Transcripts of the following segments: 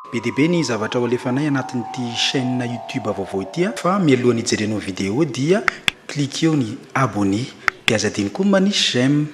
Be dia be ny zavatra ho alefanay anatin'ity chaîne YouTube vaovao ity fa mialohan'ny hijerenao vidéo dia cliquez ny abonné dia azadiny koa manisy j'aime.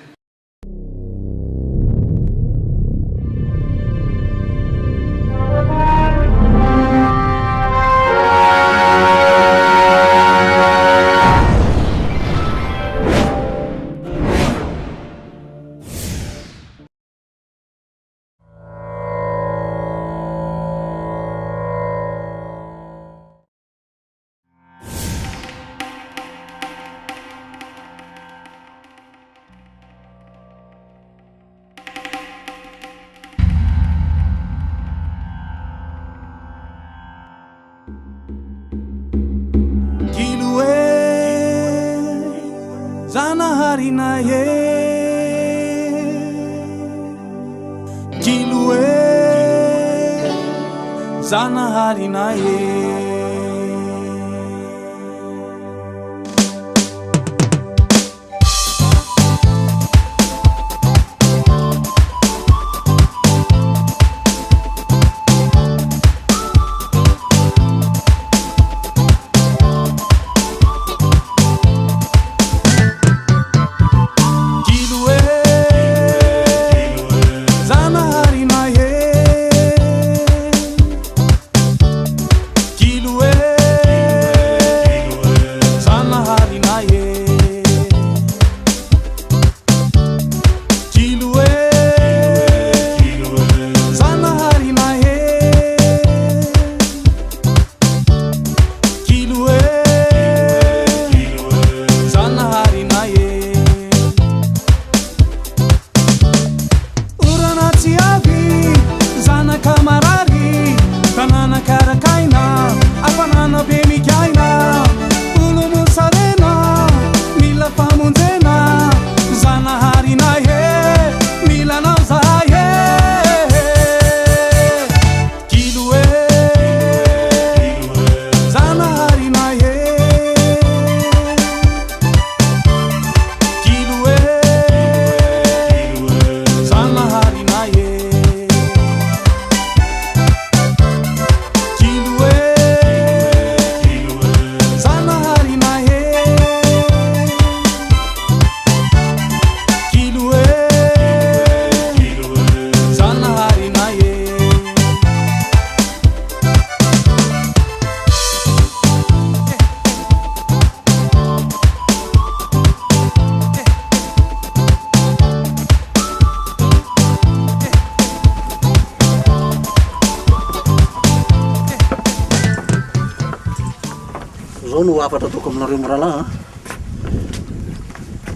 Afatra toko aminareo mirala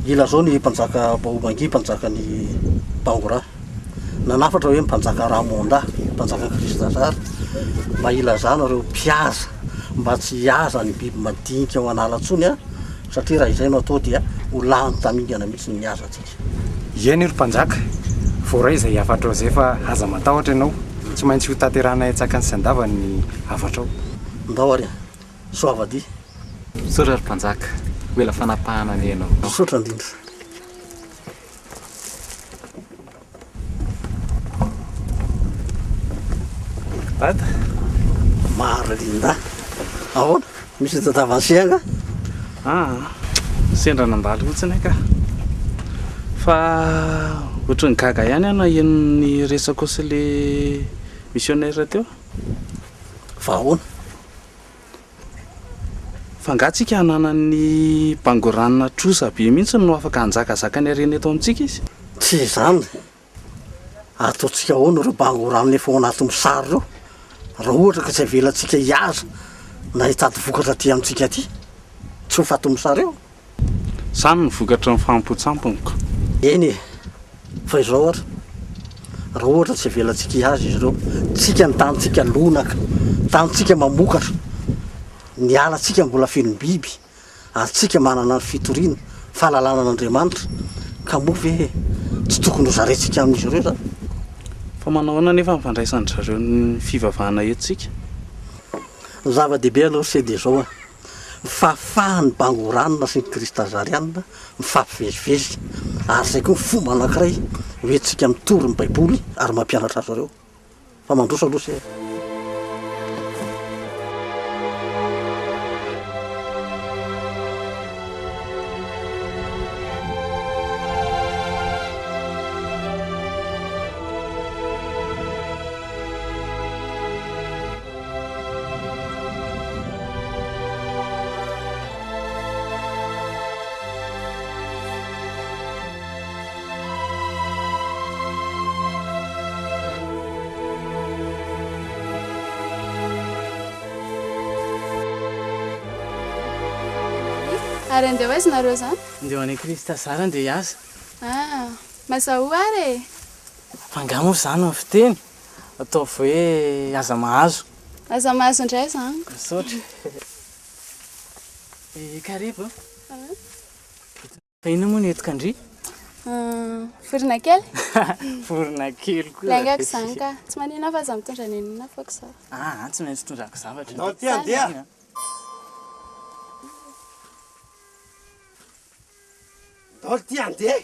ila zao ny mpanjaka Baobangy mpanjaka ny Bangora nanafatra hoe mpanjaka Ramonda mpanjaka Krista zary mba ila nareo mpiaza mba tsy hiaza ny biby madinika ao analatsony satria raha izay no atao dia ho lany tamingana mihitsy ny miaza atsika. Eny ry mpanjaka voray izay afatra zay fa aza matahotra ianao tsy maintsy ho tanterana etsaka ny sandavany ny afatrao ndao ary soavady Sora ry mpanjaka mila fanapahana ny ianao sotra indrindra Bada Marlinda ahoana misy tatavansianga sendra nandalo fotsiny ka fa ohatran'ny gaga ihany ana ny resako sy le missionnaire teo fa ahoana fangatsika hananany Bangoranina trosa be mihitsy no afaka hanjakazaka ny arena eto amintsika izy tsy izany ataontsika ahoana reo Bangoranina efa ao anaty misary reo raha ohatra ka tsy avelantsika hiaza na hitady vokatra ty amintsika ty tsy ho fato misary eo samy ny vokatra ny fampotsamponiko eny fa izao ary raha ohatra tsy avelantsika hiaza izy reo tsika ny tanitsika lonaka tanitsika mamokatra ny alatsika mbola feno biby atsika manana ny fitoriana fahalalana an'Andriamanitra ka moa ve tsy tokony ho zaretsika amin'izy ireo zany fa manaona nefa mifandraisan'ny zareo ny fivavahana etsika zava-dehibe aloha sy dia zao fafahany Bangoranina sy ny Krista Zarianina mifampivezivezy ary zay koa fomba anankiray hoe tsika mitory ny baiboly ary mampianatra azy ireo fa mandroso aloha sy Ary andeha hoaiza nareo zany? Andeha any Krista zara andeha hiasa. Masaho ary Fangamo zany ny fiteny. Ataovy hoe aza mahazo. aza mahazo indray zany. Saotra. Karibo. Fa ina moa ny eto-kandry? Vorona kely? Vorona kely koa. Laingako zany ka tsy manina fa aza mitondra nenina foako za. Tsy maintsy tondrako zavatra. Daholo ty andeha. Daholo ty andeha.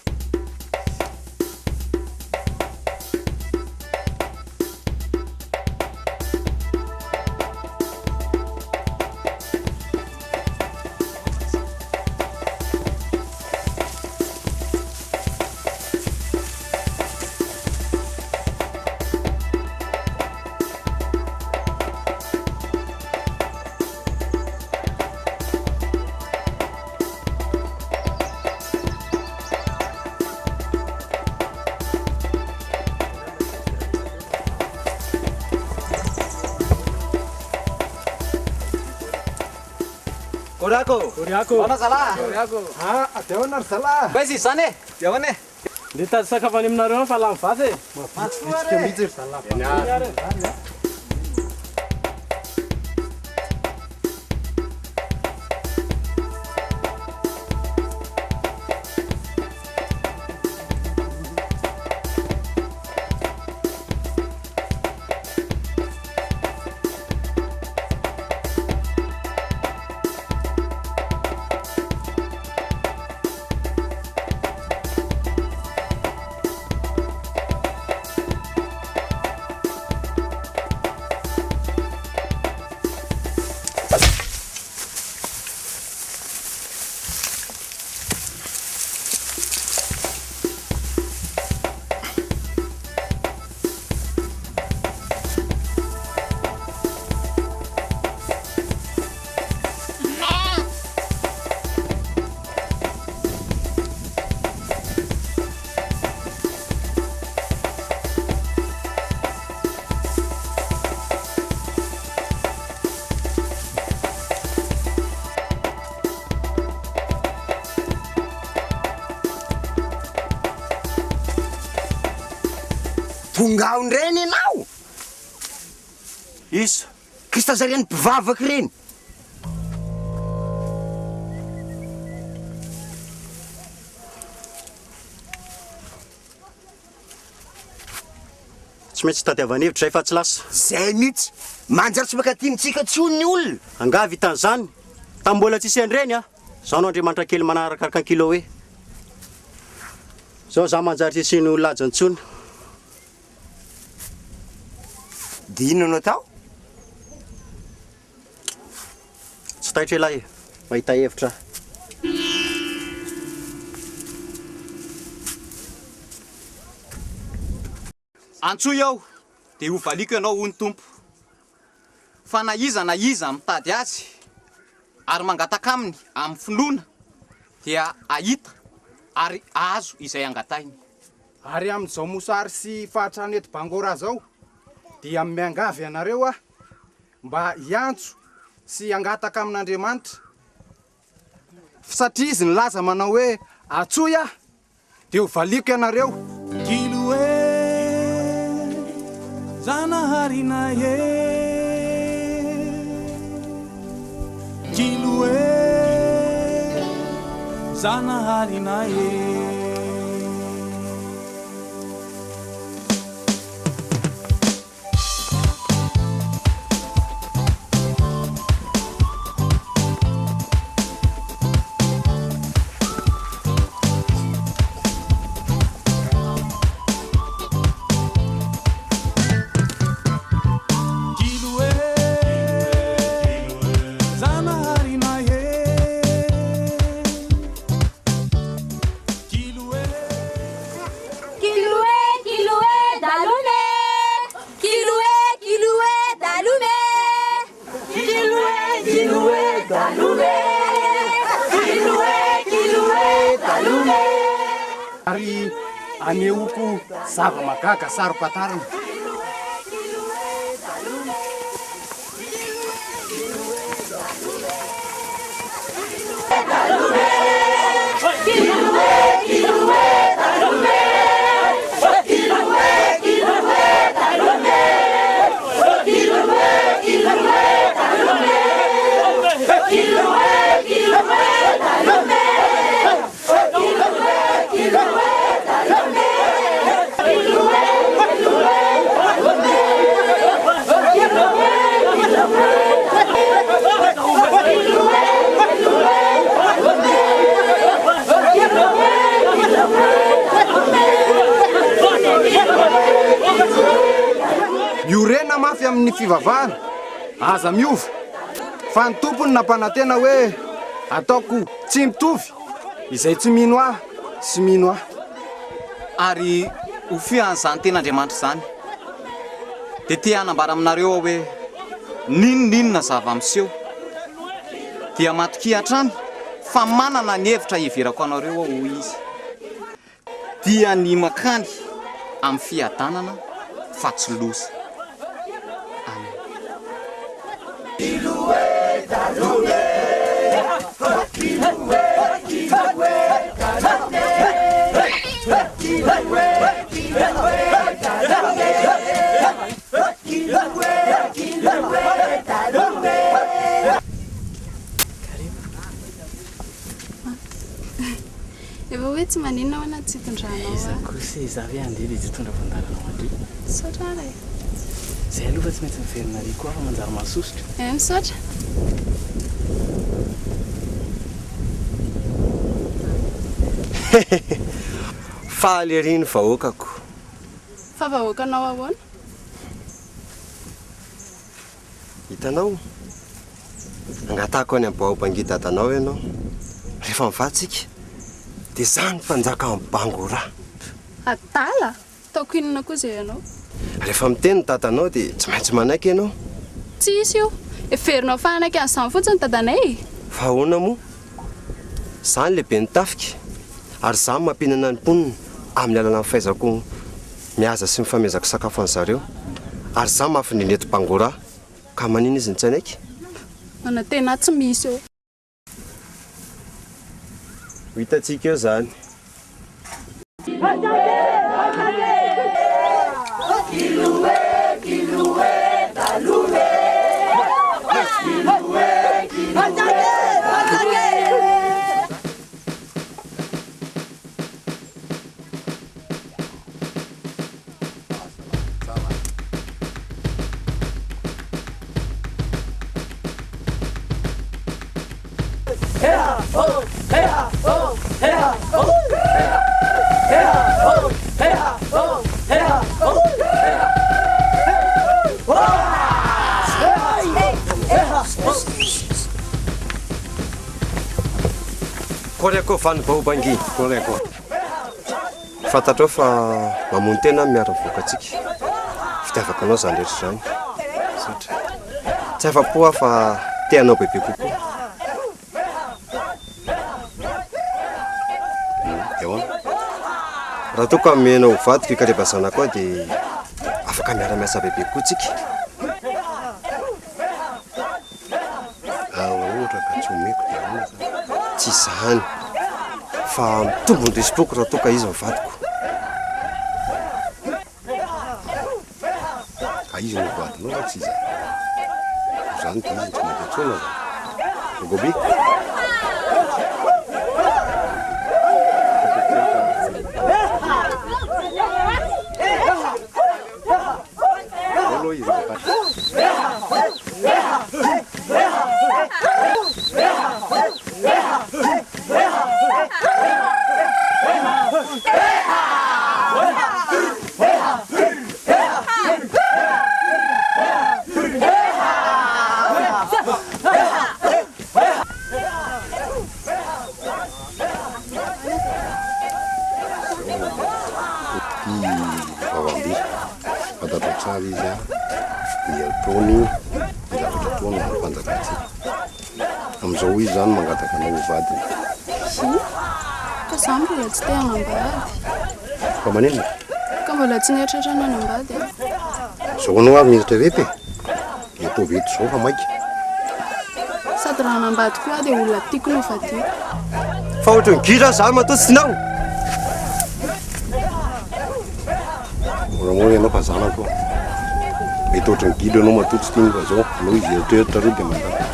Oriako. Mana salah? Oriako. Adeona ry zala. Gasy zany e. Deavana e. Nde tady sakafo any aminareo fa lamy vaty e. Matsika mihitsy ry zala. Tonga reny ianao. Iso. Krista zariany mpivavaky reny. Tsy maintsy tadiavan'hevitra zay fa tsy lasa. Zay mihitsy. Manjary tsy makatinotsika tsony ny olona. Anga vitan'izany. Tambola tsisy an'ireny zao no Andriamanitra kely manarakaraka ny kilo hoe. Zao za manjary tsisy ny laja ntsony. Dia inona no atao? Tsy taitra elahy mahita hevitra. Antsoy aho dia ho valiko ianao ho ny tompo. Fa na iza mitady azy ary mangataka aminy amin'ny finoana dia ahita ary azo izay angatainy. Ary amin'izao mosary sy fahatrano eto Bangora zao dia miangavy ianareo mba hiantso sy hangataka amin'Andriamanitra. Satria izy nilaza manao hoe atsoy dia ho valiko ianareo. Kiloe Zanaharina ye Kiloe Zanaharina ye Ary aneoko zava-magaga sarom-patarina. Talume io rena mafy amin'ny fivavahana aza miova fa ny tompony nampanantena hoe ataoko tsy mitovy izay tsy mino ahy sy mino ahy ary ho fian'izany ten'Andriamanitra izany dia tia hanambara aminareo hoe ninoninona zava-miseho dia matokia hatrany fa manana ny hevitra hiverako anareo ho izy dia ny makany amin'ny fiadanana fa tsy loza. Efa hoe tsy maninona ho anaty tsiton-dranao kosa zavy andeha izy tondra vandalana mandry misaotra ary zay aloha fa tsy maintsy miverina ary koa fa manjary mahasositra misaotra faly ariny vahoakako fa vahoakanao ahoana hitanao angatako any amin'ny baobangita atanao ianao rehefa mivatsika dia zany mpanjaka amin'ny BANGOKRISTA adala taoko inona koa zay ianao rehefa miteny ny tatanao dia tsy maintsy manaiky ianao tsy isy io everinao fanaiky an'izany fotsiny dadanay fa ahoana moa zany lehibe nitafika ary zany mampinana ny mponina amin'ny alalany fahaizako mihaza sy mifamezaka sakafo any zareo ary zany mahafinenety BANGOKRISTA ka manina izy ny tsy anaiky mana tena tsy misy eo hitatsika eo zany Koreko vany baobangi koreko fantatrao fa mamono tena miara vokatsika fitiavakanao zany rehetra zany tsy afa-po fa teanao bebe kokoa raha toko amenao vato fikarevazana koa dia afaka miara-miasa bebe koa tsika ohatra ka tsy omeko dia tsy zany fa mitombo ny resipoko raha toka izy mivadiko ka izy no vadinao fa tsy izy zany dia izy tsy mety atsona zany gobi aloha izy tsara izy a miataony zavatra toana ny mpanjakatsika amin'izao izy zany mangataka anao hovadiny ka za mbola tsy te hanambady fa manenona ka mbola tsy nieritreritra nanambady zao anao avy mihezatra rety dia atao veto zao fa maika sady raha hanambady koa dia olona tiako no fa tiako fa ohatra ny gira zany matositsinao moramora ianao fa zanako mety ohatra ny gido anao matotsy tiny fa zao anao izy eritreritra ro dia mandana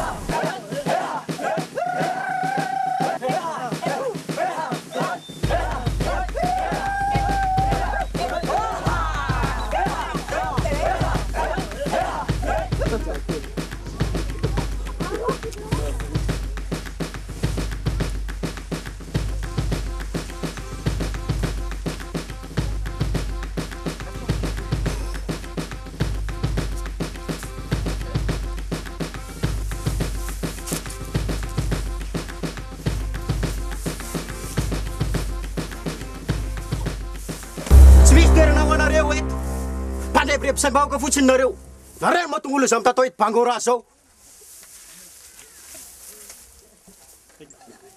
mirepirepisam-bahoaka fotsiny nareo nareo mahatonga olo izay mitatao eto Bangora zao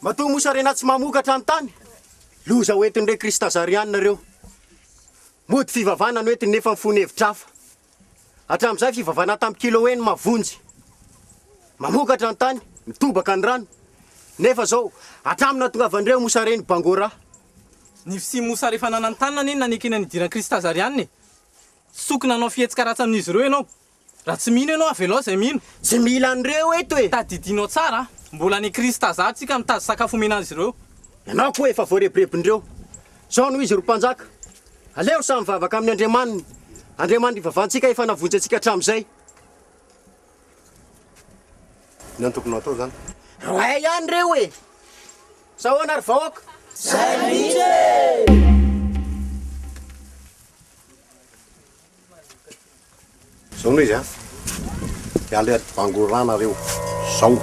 mahatonga mosarena tsy mamokatra ny tany loza hoentin'ireo Krista zariany nareo mody fivavahana no entiny nefa mifony hevitrafa hatramin'izay fivavahana tamin'ny kilo eny mavonjy mamokatra ny tany mitobaka ny rano nefa zao hatramina tongavan'ireo mosareny Bangora ny fisi mosa rehefa nanany tanana iny nanekena ny idiran'ny Krista zariany sokina anao fihetsika ratsy amin'izy ireo ianao raha tsy mino ianao avelao zay mino tsy mila an'ireo eto e tadidinao tsara mbola ny Krista za tsika mitazy sakafo omena azy ireo ianao koa efa voarebirebindreo zao no izy ro mpanjaka aleo samy mivavaka amin'ny Andriamanitra ivavantsika efa navonjy antsika hatramin'izay ny antokony atao zany roay ihany reo e sahoana ary vahoaka zao no izy a iale Bangora nareo zao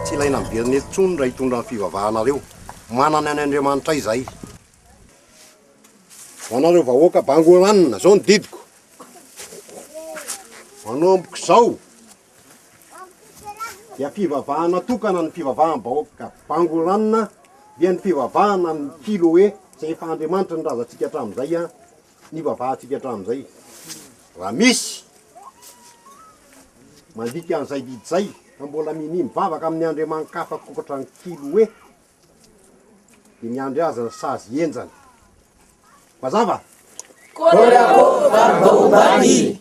tsy ilaina mibiriny etsony raha hitondra ny fivavahanareo manana any Andriamanitra izay anareo vahoaka Bangoranina zao ny didiko manomboko zao dia fivavahana tokana ny fivavahanam-bahoaka Bangoranina dia ny fivavahana ny Kiloe zay efa Andriamanitra ny razantsika hatramin'izay a ny vavahantsika hatramin'izay raha misy mandika an'izay didy zay fa mbola mini mivavaka amin'ny Andriamanitra kafa kokatra ny Kiloe dia miandry azy ny sazy enjany mazava Korako varbaubani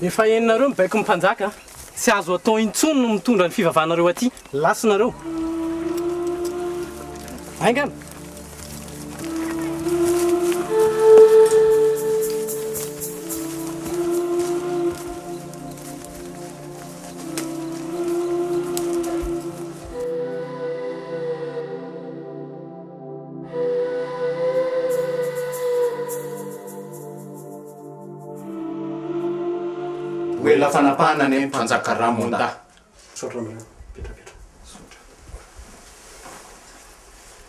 efa eninareo mibaiko mpanjaka tsy azo atao intsony no mitondra ny fivavahanareo aty lasinareo aingana Wela fanapana ny mpanjaka Ramonda. Sotra nareo, petrapetra. Sotra.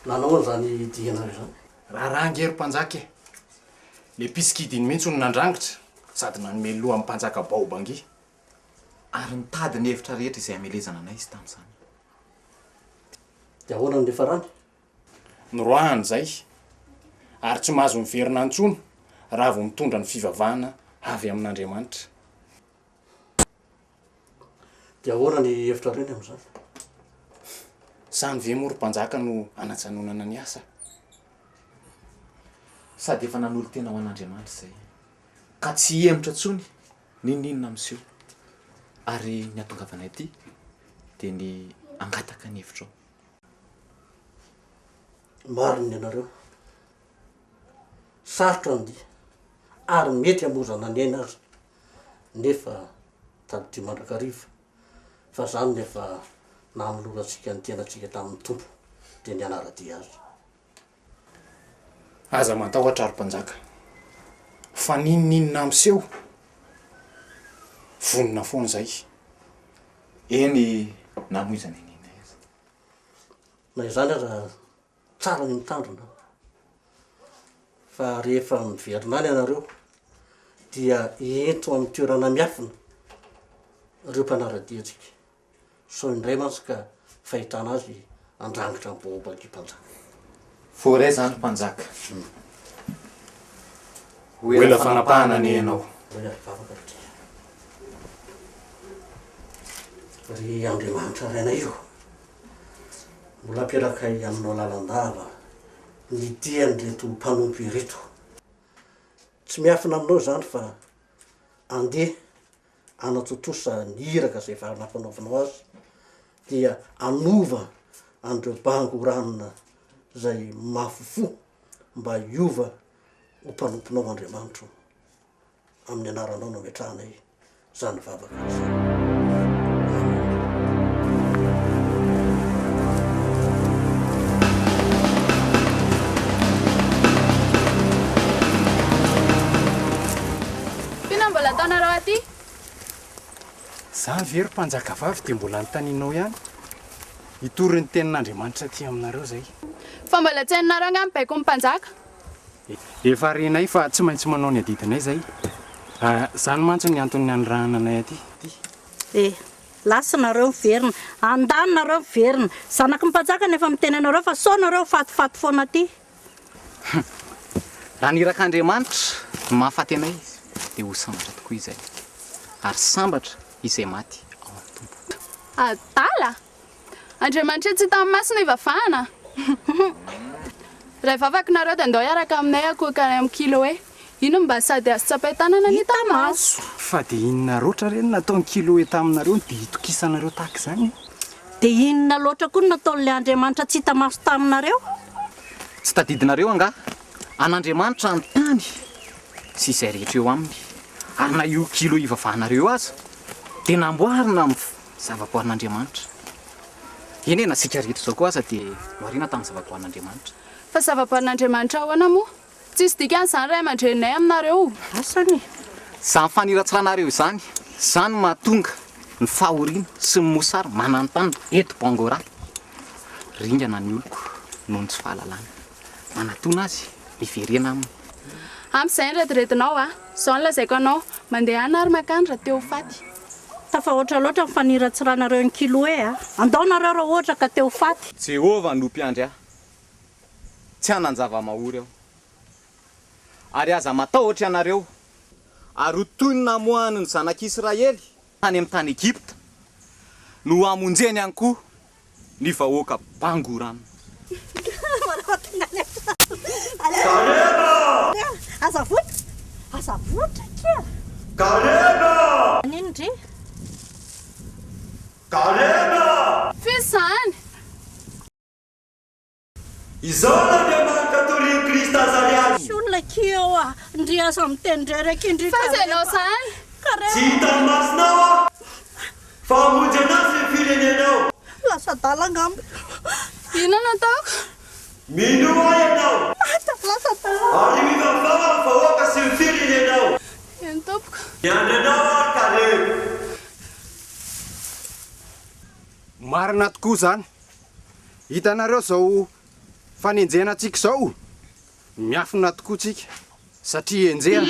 Nanao zany dianareo zany. Raha ngery mpanjaka e. Le pisikidiny mihitsy no nandrangitra sady nanome loha amin'ny mpanjaka Baobangy. Ary nitady ny hevitra rehetra izay amelezana anay izy tamin'izany. Dia ahoana ny lefa rany? Noroahany zay. Ary tsy mahazo miverina antsony raha vao mitondra ny fivavahana avy amin'Andriamanitra. Dia ahoana ny hevitra reny amin'izany? Sany ve moa ry mpanjaka no anatsanonana ny asa. Sady efa nanolo tena ho an'Andriamanitra zay. Ka tsy hiemotra tsony ninninona amseho. Ary ny atongavanay aty dia ny angataka ny hevitra ao. Mariny ianareo. Sarotra ny dia. Ary mety hamozana ny aina azy. Nefa tady mandrakariva. Fa zany nefa namoloratsika ny tenatsika tamin'ny tompo dia ny anara-dia azy. Aza matahotra ry mpanjaka. Fa ninninona amseho. Vonona foana zay. Eny namoizana inina izy. Na izany aza tsara ny mitandrina. Fa rehefa miverina any ianareo dia ento amin'ny toerana miafina ireo mpanara-diantsika. So indray mantsy ka fahitana azy andrangitra ny Baobangy mpanjaka. Voray zany mpanjaka. Wela fanapahana ny ianao. Ry Andriamanitra raina io. Mbola ampirakay aminao lalandava ny diany reto mpanompo ireto. Tsy miafina aminao zany fa andeha anatotosa ny iraka zay efa nampanaovanao azy dia anova andreo Bangoranina zay mafofo mba hiova ho mpanomponao Andriamanitra amin'ny anaranao no metrahanay zany vavaka zany. Inona mbola ataonareo aty? Za very mpanjaka vavy dia mbola nytaninao ihany hitory ny tenin'Andriamanitra aty aminareo zay. Fa mbola tsy hainareo angamba baiko ny mpanjaka. Efa renay fa tsy maintsy manao ny adidinay zay. Zany mantsy ny antony anirahananay aty. Lasanareo miverina, andanonareo miverina. Zanaky mpanjaka nefa miteny anareo fa saonareo fatifaty foana aty. Raha nirak'Andriamanitra mahafaty anay izy dia ho sambatra tokoa izay. Ary sambatra izay maty ao an-tompo. Adala! Andriamanitra tsy tamin'ny masina ivavahana. Rehefa afakinareo dia andao hiaraka aminay akohokany amin'ny kilo hoe ino mba sady azo tsapaitanana ny tamaso. Fa dia inona roatra reny nataony kilo taminareo dia hitokisanareo tahaka izany? Dia inona loatra koa nataon'ilay Andriamanitra tsy tamaso taminareo? Tsy tadidinareo anga an'Andriamanitra ny tany sy izay rehetra eo aminy. Ary na io kilo ivavahanareo aza dia namboarina amin'ny zavaboarin'Andriamanitra. Eny e, na sika rehetra izao koa aza dia marina tamin'ny zavaboarin'Andriamanitra. Fa zavaboarin'Andriamanitra ahoana moa? Tsisy dikan'izany ray aman-drenay aminareo. Asany? Izany faniratsiranareo izany, izany mahatonga ny fahoriana sy ny mosary manantany eto BANGOKRISTA. Ringana ny oloko noho ny tsy fahalalana. Manatona azy miverena aminy. Amin'izay ny retiretinao izao no lazaiko anao mandeha any ary makany raha teo faty. Tafahoatra loatra ny faniratsiranareo ny kilo andaonareo raha ohatra ka teo faty. Jehovah no mpiandry ahy. Tsy hanan-java-mahory aho. Ary aza matahotra ianareo. Ary toy ny namoahany ny zanak'Israely tany amin'ny tany Egypta no hamonjeny ihany koa ny vahoaka bangorana. Azavotra kia. Kaleba! Nindry? Kaleba! Fisany! Izao n'Andriamanitra BANGOKRISTA zany. Olona kio ndry aza amin'ny teny raiky indry. Fa izay anao izany? Tsy hitan'ny masonao fa hamonjy anazy ny firenenao. Lasa dala angamba. Inona ataoko? Mino ahy ianao. Lasa dala. Ary mivavava ny vahoaka sy ny firenenao. Eny tompoko. Miandranao aho Kaleba. Marina tokoa zany. Hitanareo zao fanenjenantsika izao miafina tokoa tsika satria enjehana.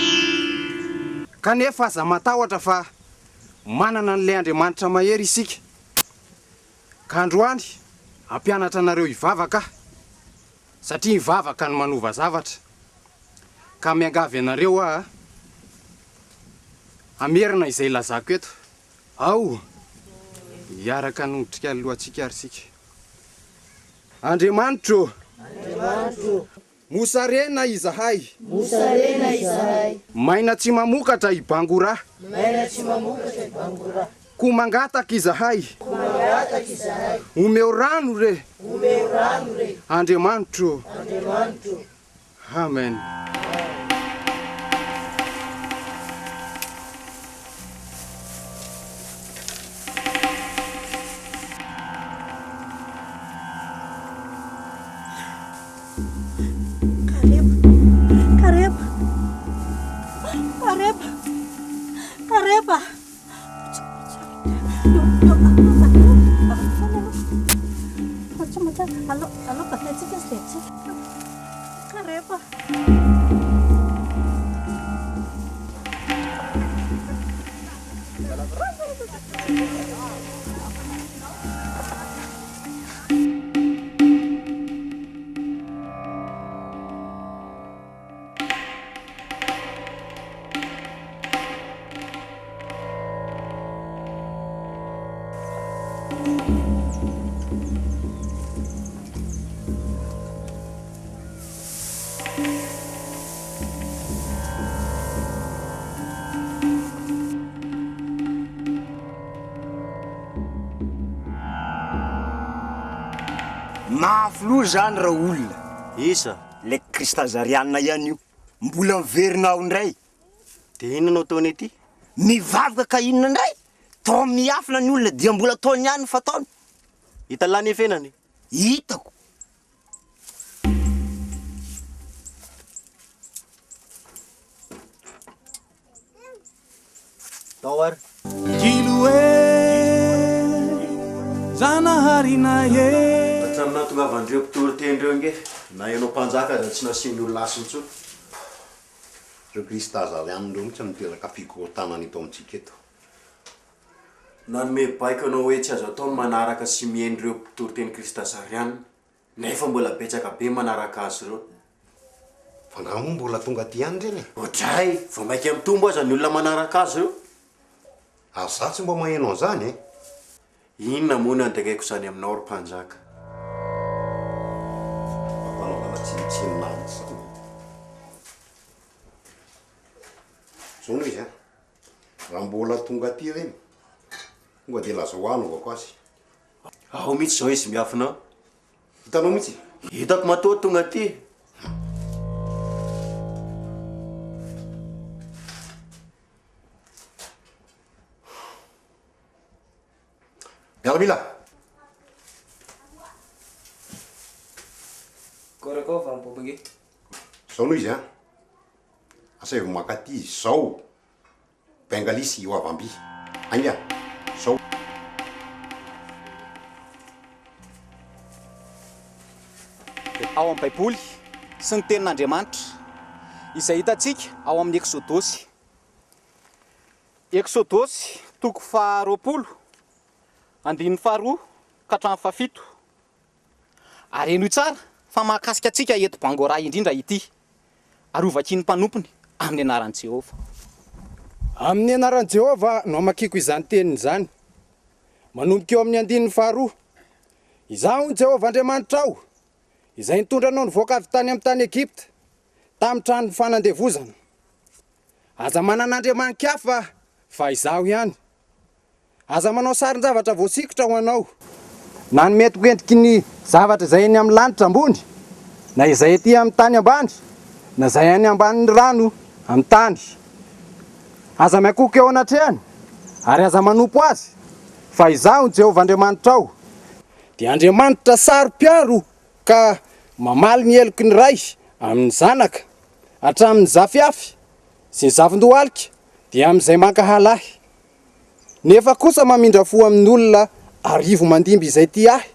Kanefa aza matahotra fa manana n'ilay Andriamanitra mahery isika. Ka androany ampianatra anareo hivavaka satria hivavaka no manova zavatra. Ka miangavy anareo amerina izay lazako eto. Ao hiaraka nodrika alohantsika ary sika. Andriamanitro, mosarena izahay. Maina tsy mamokatra i BANGOKRISTA. Ko mangataka izahay. Omeo rano re. Andriamanitro. Amen. Kareba. Halo, pakai sih. Kareba. Maflo zany raha olona. Isa, le Krista zarianina ihany io. Mbola miverina ao ndray. Dia inona ataony ety? Mivavaka ka inona ndray? Tao miafina ny olona dia mbola taony ihany ny fataony. Hita lany efenany? Hitako. Tao ary. Hatramina tongavandreo mpitory tendreo nge na ianao mpanjaka da tsy nasiany olo lasy ntsony. Reo Krista zarianindreo mihitsy miteraka fikorotanana ito amintsika eto. Nanome baiko anao hoe tsy azo atao manaraka sy miendreo mpitory teny Krista zarianina nefa mbola betsaka be manaraka azy reo. Fa na moa mbola tonga ty any reny. Otray, vao maika mitombo aza ny olona manaraka azy reo. Ary za tsy mba maheno an'izany e. Inona moa no andakaiko zany aminao ro mpanjaka. Fanaovana tsinitsinina zany. Zao noho izy a. Raha mbola tonga ty reny. Tonga dia laza hoano avako azy. Ao mihitsy zao izy miafinao. Hitanao mihitsy? Hitako matoa tonga ty. Miaramila. Korakao fa mipopingy. Zao noho izy a. Asa evo makaty zao. Bengalisy io avamby. Anga. Zao. Ao amin'ny baiboly sy ny tenin'Andriamanitra izay hitantsika ao amin'ny Eksodosy. Eksodosy toko faha 20:2 ka hatramin'ny 7. Ary eno tsara fa mahakasika antsika eto Bangora indrindra ity. Ary ovaky ny mpanompony amin'ny anaran'i Jehova. Amin'ny anaran'i Jehova no amakiko izany teniny izany. Manomboka eo amin'ny 2:2. Izaho Jehova Andriamanitra ao, izay nitondra anao nivoaka avy tany amin'ny tany Egypta, tamin'ny trano fanandevozana. Aza manan'andriamanitra hafa fa izaho ihany. Aza manao sarin-javatra voasikotra ho anao. Na ny mety hoentiky ny zavatra izay eny amin'ny lanitra ambony, na izay ety amin'ny tany ambany, na izay any ambanin'ny rano amin'ny tany. Aza miakoka eo anatrehany, ary aza manompo azy, fa izaho Jehova Andriamanitra ao. Dia Andriamanitra saro-piaro ka mamaly ny heloky ny ray amin'ny zanaka hatramin'ny zafiafy sy ny zafin-dohalika dia amin'izay mankahalahy. Nefa kosa mamindra fo amin'ny olona arivo mandimby izay ty ahy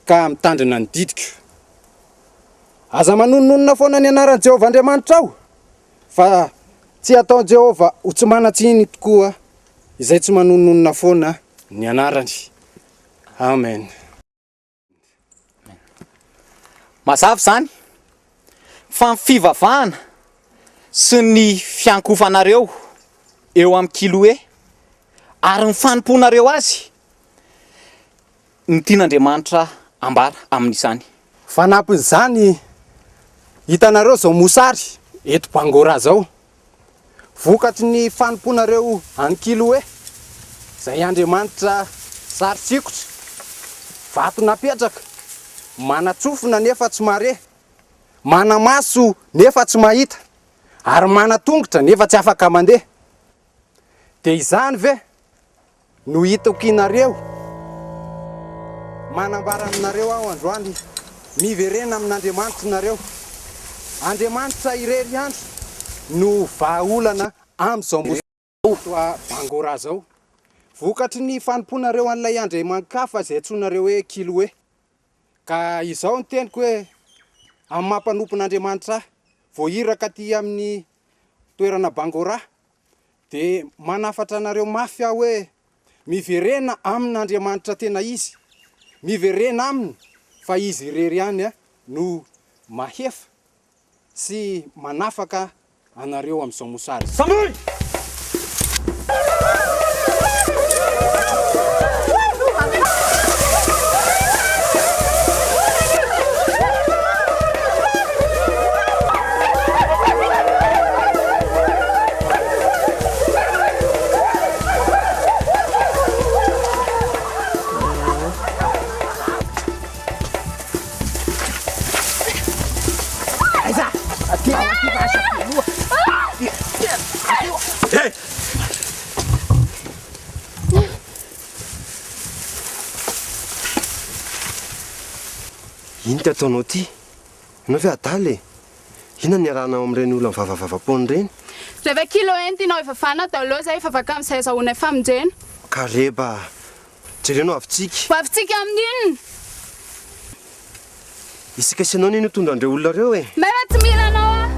ka mitandrina ny didiko. Aza manononona foana ny anaran'i Jehova Andriamanitra ao, fa tsy atao Jehova ho tsy manatsiny tokoa izay tsy manononona foana ny anarany. Amen. Mazava zany fa ny fivavahana sy ny fiankofanareo eo amin'ny Kiloe ary ny fanomponareo azy ny tian'Andriamanitra ambara amin'izany. Fanampin'izany hitanareo zao mosary eto Bangora zao. Vokatry ny fanomponareo any Kiloe, izay Andriamanitra sary sikotra, vato napetraka, manatsofina nefa tsy mare, mana maso nefa tsy mahita, ary mana tongotra nefa tsy afaka mandeha. Dia izany ve no hitako inareo, manambara aminareo aho androany, miverena amin'Andriamanitra nareo. Andriamanitra irery andro no vahaolana amin'izao mosary Bangora zao. Vokatry ny fanomponareo an'ilay andriamankafa izay antsonareo hoe Kiloe. Ka izao ny teniko hoe amin'ny mampanopin'Andriamanitra ahy, voahiraka aty amin'ny toerana Bangora, dia manafatra anareo mafy aho hoe miverena amin'Andriamanitra tena izy, miverena aminy fa izy irery ihany no mahefa sy manafaka anareo amin'izao mosary. Samoy! Ino ty ataonao ty? Ianao ve adaly e? Inona ny arahanao amin'ireny olona mivavavavapony ireny? Rehefa kilo entinao efa fana daholo zay efa afaka amin'izay azahoana famonjena. Kareba jerenao avitsika. Ho avitsika amin'inona? Isika sy anao nino tondra andreo olona reo e. Mba efa tsy mila anao a.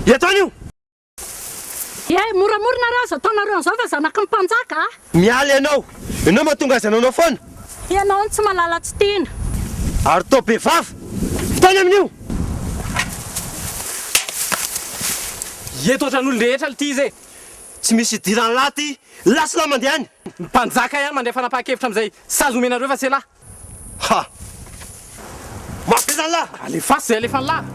Iatany io! Moramorona raha azo ataonareo an'izao fa zanaky ny mpanjaka a. Mialy ianao mahatonga azy anao foana. Ianao tsy malala tsy tiana. Ary tao be vava. Fitany amin'io. Eto ohatran'olon-drehetra ity izy e. Tsy misy idirany laty, lasy lahy mandehany. Mpanjaka ihany mandeha fanapahakevitra amin'izay sazy omenareo fa tsy lahy. Ha! Mafizany lahy. Alefasy zay alefany lahy.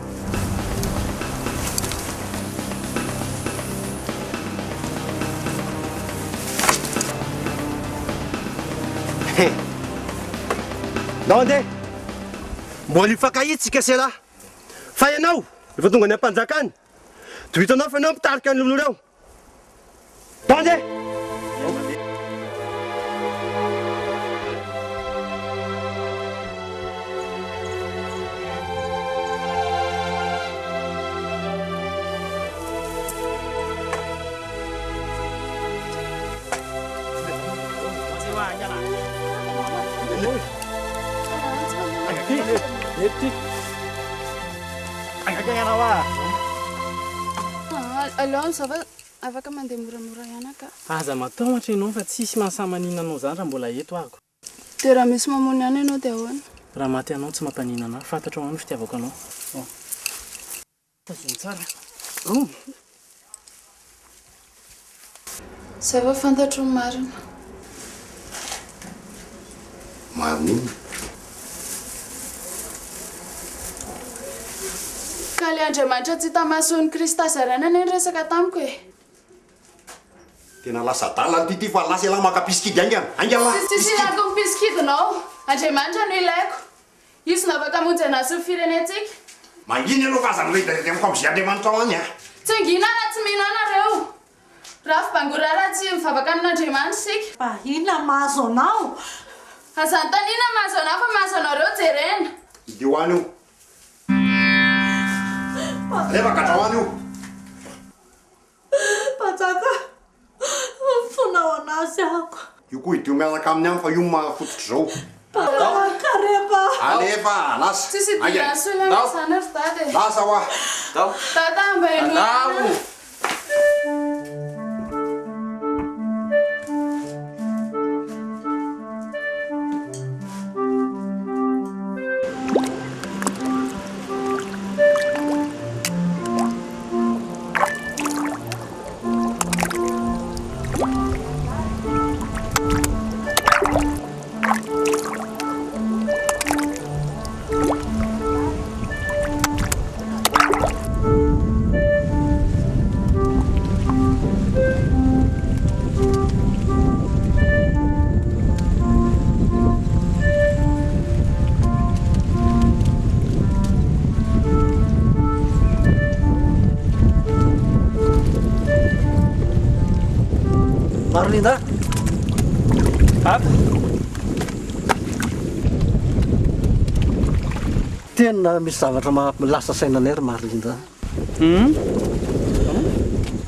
Nao andeha. Mbola hifankahitsika se lahy. Fa ianao efa tonga ny ampanjakany. Tohitanao fa ianao mitarika ny olona reo. Nao andeha. Aleo zava afaka mandeha moramora ihany ka. Aza matahotra ianao fa tsisy mahasamanina anao zany raha mbola eto ako. Dia raha misy mamony ihany ianao dia ahoana? Raha maty anao tsy mampanina anao, fantatra ho any fitiavako anao. Tazony tsara. Zava fantatro ny marina. Marina. Ka le Andriamanitra tsy tamasony Krista zaraina ny resaka tamiko e. Tena lasa dala ty fa lasa ela makapiskidy angala. Tsisy ilako mipiskidinao. Andriamanitra no ilaiko. Izy nafaka monjy anazy ny firenentsika. Manginy aloha fa azany rehetra amiko am'izay Andriamanitra ao any a. Tsy angina raha tsy mihinanareo. Raha fibangora raha tsy mivavaka amin'Andriamanitra sika. Ina mahazo anao. Azany tanina mahazo anao fa mahazo anareo jerena. Ide ho any io. Rehefa gadraho any io. Mpanjaka, fonao anazy ako. Io koa idio miaraka amin'ny any fa io mahafototry zao. Kareba. Alefa, lasa. Tsisy dira solana zany ry dady. Lasa hoa. Tata mba ino. Marlinda. Papa. Tena misy zavatra lasa sainanay ry Marlinda.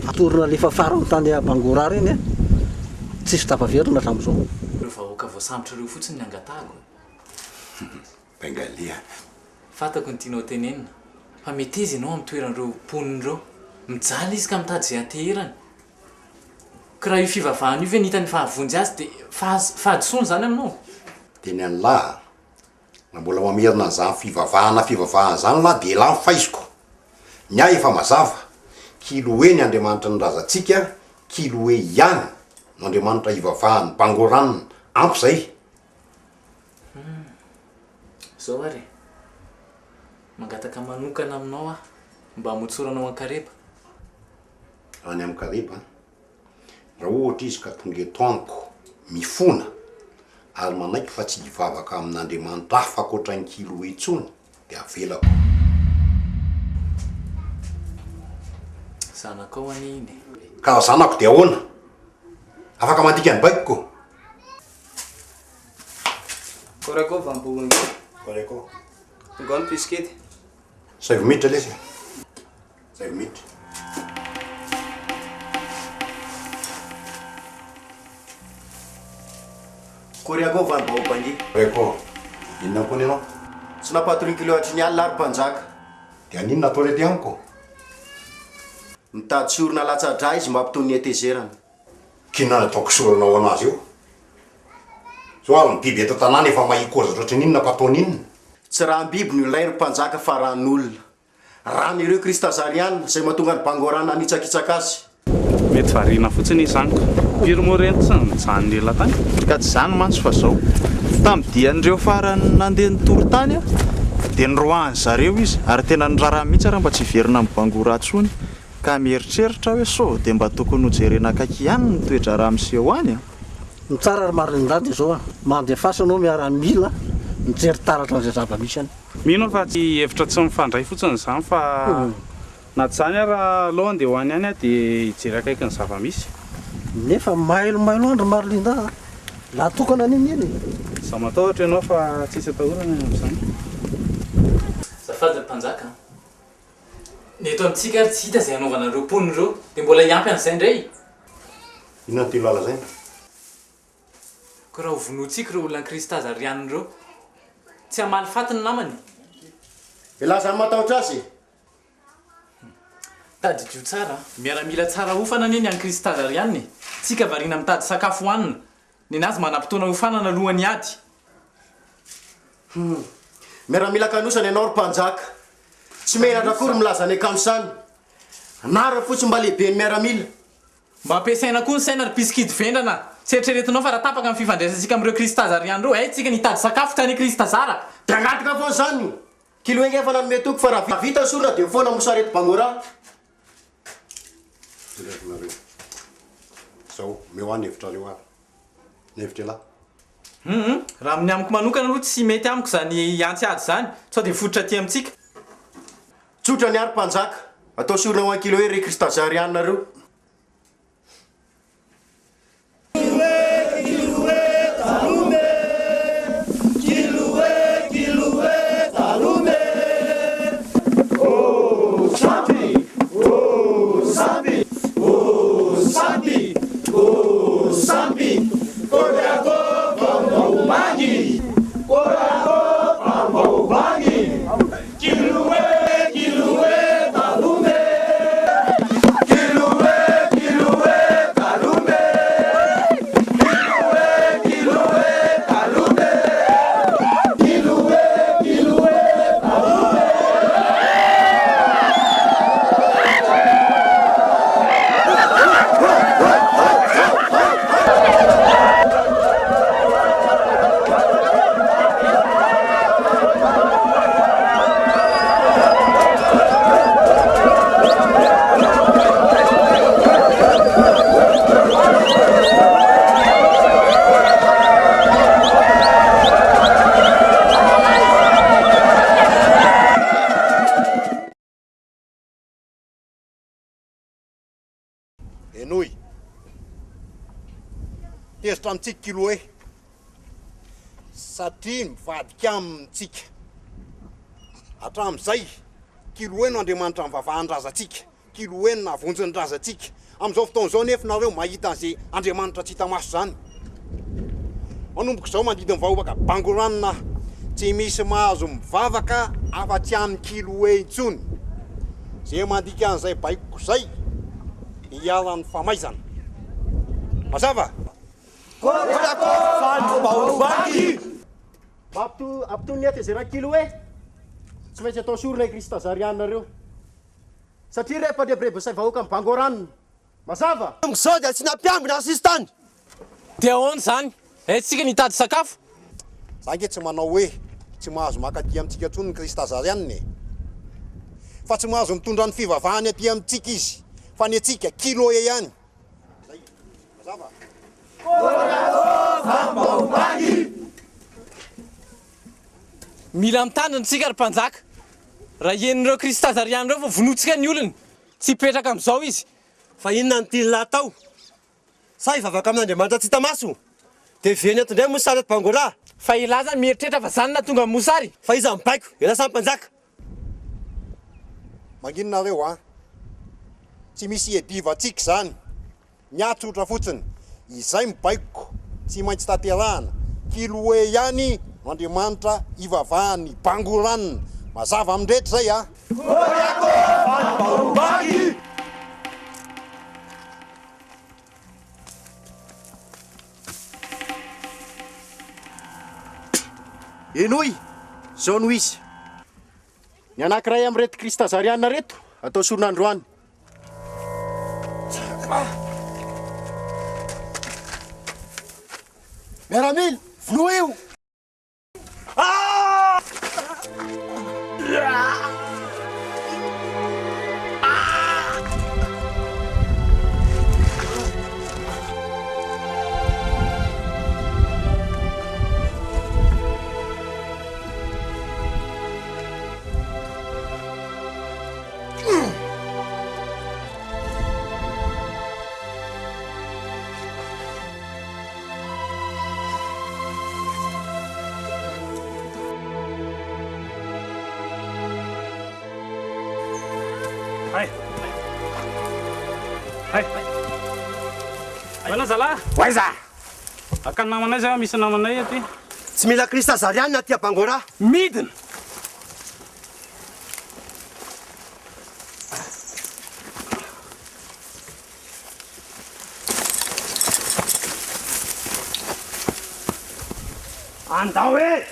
Atorona lefa farany tany Bangokriста iny tsisy tapaverina hatramin'izao. Reo vahoaka voasambotra reo fotsiny ny angatahako. Bengalia. Fantako ny tianao tenenina. Fa mety izy ianao amin'ny toeran'ireo mponin'ireo. Mijaly izy ka mitady izay ateherany. Ka raha io fivavahana io ve nitany fahavonjy azy dia fahadisoany zany aminao. Teny any lahy. Na mbola mamerina an'izany fivavahana zany lahy dia lahy faiziko. Ny ahy efa mazava. Kiloe ny Andriamanitra nirazatsika, kiloe ihany no Andriamanitra hivavahany Bangokriста ampy zay. Zao ary. Mangataka manokana aminao mba hamotsoranao an-kareba. Any amin'ny kareba. Raha ohatra izy ka tonga eto amiko mifona ary manaiky fa tsy hivavaka amin'Andriamanitra hafa ankoatran'ny kiloe intsony dia avelako. Zanakao aniny. Ka zanako dia ahoana? Afaka mandika ny baikiko. Koreko vambohony. Koreko. Ngone piskety. Saivo miditra lesy. Saivo miditra. Koryako vanimbahobangy. Reko, inona koa ianao? Tsy napatory kiloatra ny alina ary mpanjaka. Dia aninona atao rety amiko? Mitady sorona latsa-dra izy mampitony etezerana. Kinona ataoko sorana ao anazy io? Soaly ny biby eto tanàna efa mahikoza ohatry ninona ka ataony inona? Tsy raha ny biby no ilainy mpanjaka fa raha n'olona. Raha ireo Krista Zariana izay mahatonga ny Bangorana hanitsakitsaka azy. Mety variana fotsiny izaniko. Pirmo reny tsy nijanony ela tany. Ka tsy zany mantsy fa zao. Tamin'ny dian'ireo farany nandeha nitoro-tany dia niroahany zareo izy ary tena niraraha mihitsy raha mba tsy verina amin'ny Bangora atsony. Ka mieritreritra hoe so dia mba tokony hojerena akaiky ihany ny toetra raha miseho any. Ny tsara ary marindady zao mandeha fasana miara-mila mijery taratra an'izay zava-misy any. Mino fa tsy hevitra tsy mifandray fotsiny izany fa na tsy zany raha aloha dia ho any any dia hijery akaiky ny zava-misy. Nefa mailomailo andro Marlinda la tokana an'iny eny. Za matahotra ianao fa tsisy atahorana amin'izany. Zafady mpanjaka. Ny eto amintsika ary tsy hita izay hanaovanareo poniny ireo dia mbola hiampy an'izay indray. Inona ty lala zay? Ko raha ho vonoantsika ireo olona Krista Zariana ireo tsy hamaly faty ny namany. Ilazany matahotra azy. Tadidio tsara, miaramila tsara hofana anie any Krista Zariana. Tsika variana mitady sakafo hohanina. Ny anazy manam-potoana hofanana alohan'ny ady. Miaramila kanosana ianao ry mpanjaka. Tsy menatra akory milaza ny akanosany. Anara fotsiny mba lehibe ny miaramila. Mba ampiasaina koa ny saina ry mpiskidy vendrana. Tsy eritreretinao fa raha tapaka amin'ny fifandraisantsika amin'ireo Krista Zariana ireo, tsika nitady sakafo tany Krista Zara. Dia angatika foana zany. Kiloengy efa nanome toko fa raha vita sorona dia foana mosarety Bangora. Zao, meo any hevitrareo ary. Ny hevitra lahy. Raha amin'ny amiko manokana aloha tsy mety amiko zany antsiady zany. Sao dia fototra aty amintsika. Tsotra ny ary mpanjaka. Atao sorona ho an-kilo ry Krista Zariana ireo. Enoy. Tezitra amintsika kilo e. Satria mivadika amintsika. Hatramin'izay kilo no Andriamanitra mivavahan-drazantsika. Kilo na vonjy drazantsika. Amin'izao fotoan'izao nefa nareo mahita an'izay Andriamanitra tsy hita maso zany. Manomboka izao mandidy ny vahoaka Bangorana tsy misy mahazo mivavaka afa-tsy amin'ny kilo intsony. Zay mandika an'izay baiko zay ialan'ny famaizana. Mazava? Ampitony etezera kilo e. Tsy maintsy atao sorona Krista Zariana ireo. Satria rehefa lebrebe say vahoaka amin'ny Bangorana. Mazava? Sao dia tsy nampiambina asisy tany. Dia ahoana zany? Tsika nitady sakafo. Za nge tsy manao hoe tsy mahazo makaty amintsika ntsony ny Krista Zariana e. Fa tsy mahazo mitondra ny fivavahany aty amintsika izy. Fa ny atsika kilo e ihany. Mazava? Mila mitandrina tsika ry mpanjaka. Raha henon'ireo Krista Zariana ireo fa vonotsika ny olona. Tsy hipetraka amin'izao izy. Fa inona ny tian'ny atao? Sa hivavaka amin'Andriamanitra tsy hita maso? Dia veny eto indray mosary eto Bangora. Fa ilaza mieritreritra fa zany na tonga mosary. Fa iza mibaiko, ela samy mpanjaka. manginonareo a tsy misy edivatsika zany miatsotra fotsiny izay mibaikoko tsy maintsy tanterahana kiloe ihany no Andriamanitra ivavahany bangoranina mazava amindretra zay a enoy zao no izy ny anankiray am'reto Krista zariana reto atao soron'androany miaramily vilo io Mana zala? Waiza! Akan namanay zay misy namanay aty. Tsy mila Krista zariana aty Bangora. Midina. Andao e!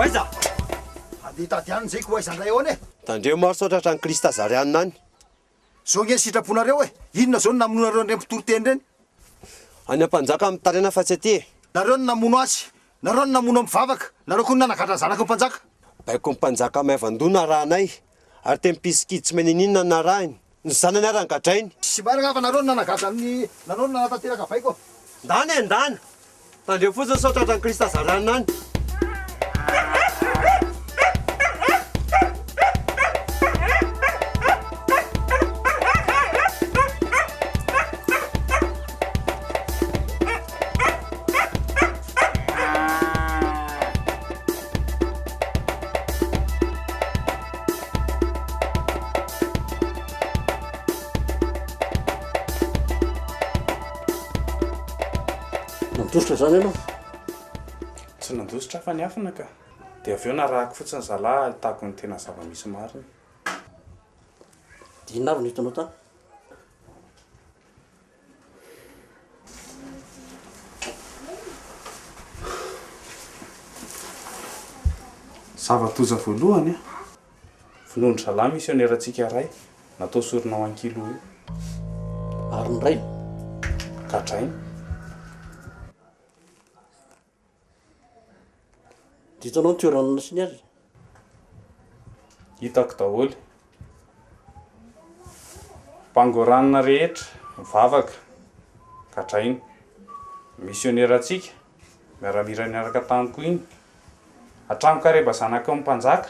Waiza! Aditadiany zay ko Waiza ndray eo ane. Tandreo maro sotratra ny Krista zariana any. Zao nge sitraponareo e. Inona zao namonareo ndray mpitoroteny reny? Any ampanjaka amin'ny tarena fa tsy aty. Nareo no namono azy. Nareo no namono mivavaka. Nareo koa nanakatra zanaka mpanjaka. Baiko mpanjaka maivandona rahanay. Ary tempisikid tsy meninina narahiny. Ny zanany ara ngadrainy. Sy marina fa nareo no nanakatra amin'ny nareo no nanatanteraka baiko. Ndany e ndany. Tandreo fotsiny sotratra ny Krista zariana any. Nandositra zany ianao? Tsy nandositra fa niafina ka. Dia avy eo narahako fotsiny zala ahitako ny tena zava-misy marina. Inona ary no hitanao tany? Zava-toza voalohany vonoandry zala misioneratsika ray natao sorona ho ankilo io. Ary ny ray? Gadrainy. Ditanao ny toerana nasiny azy? Hitako daholo. Pangoranina rehetra mivavaka gadrainy. Misioneratsika miaramira niaraka tamiko iny. Hatramo kareba zanaka mpanjaka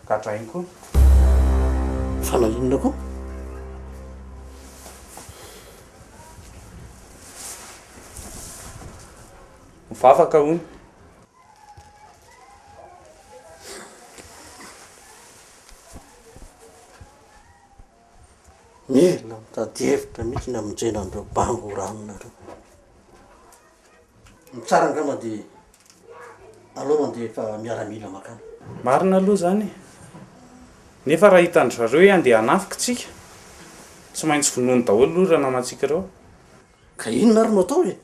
gadrainy koa. Fa naninona koa? mivavaka hony. Mila mitady hevitra mihitsy ny amonjena an'ireo bango ranonareo. Mitsara angamba dia aleo mandeha fa miaramila makany. Marina aloha zany. Nefa raha hitandry zareo hoe andeha hanafika tsika, tsy maintsy vonoiny daholo aloha raha namatsika ireo. Ka inona ary no atao e?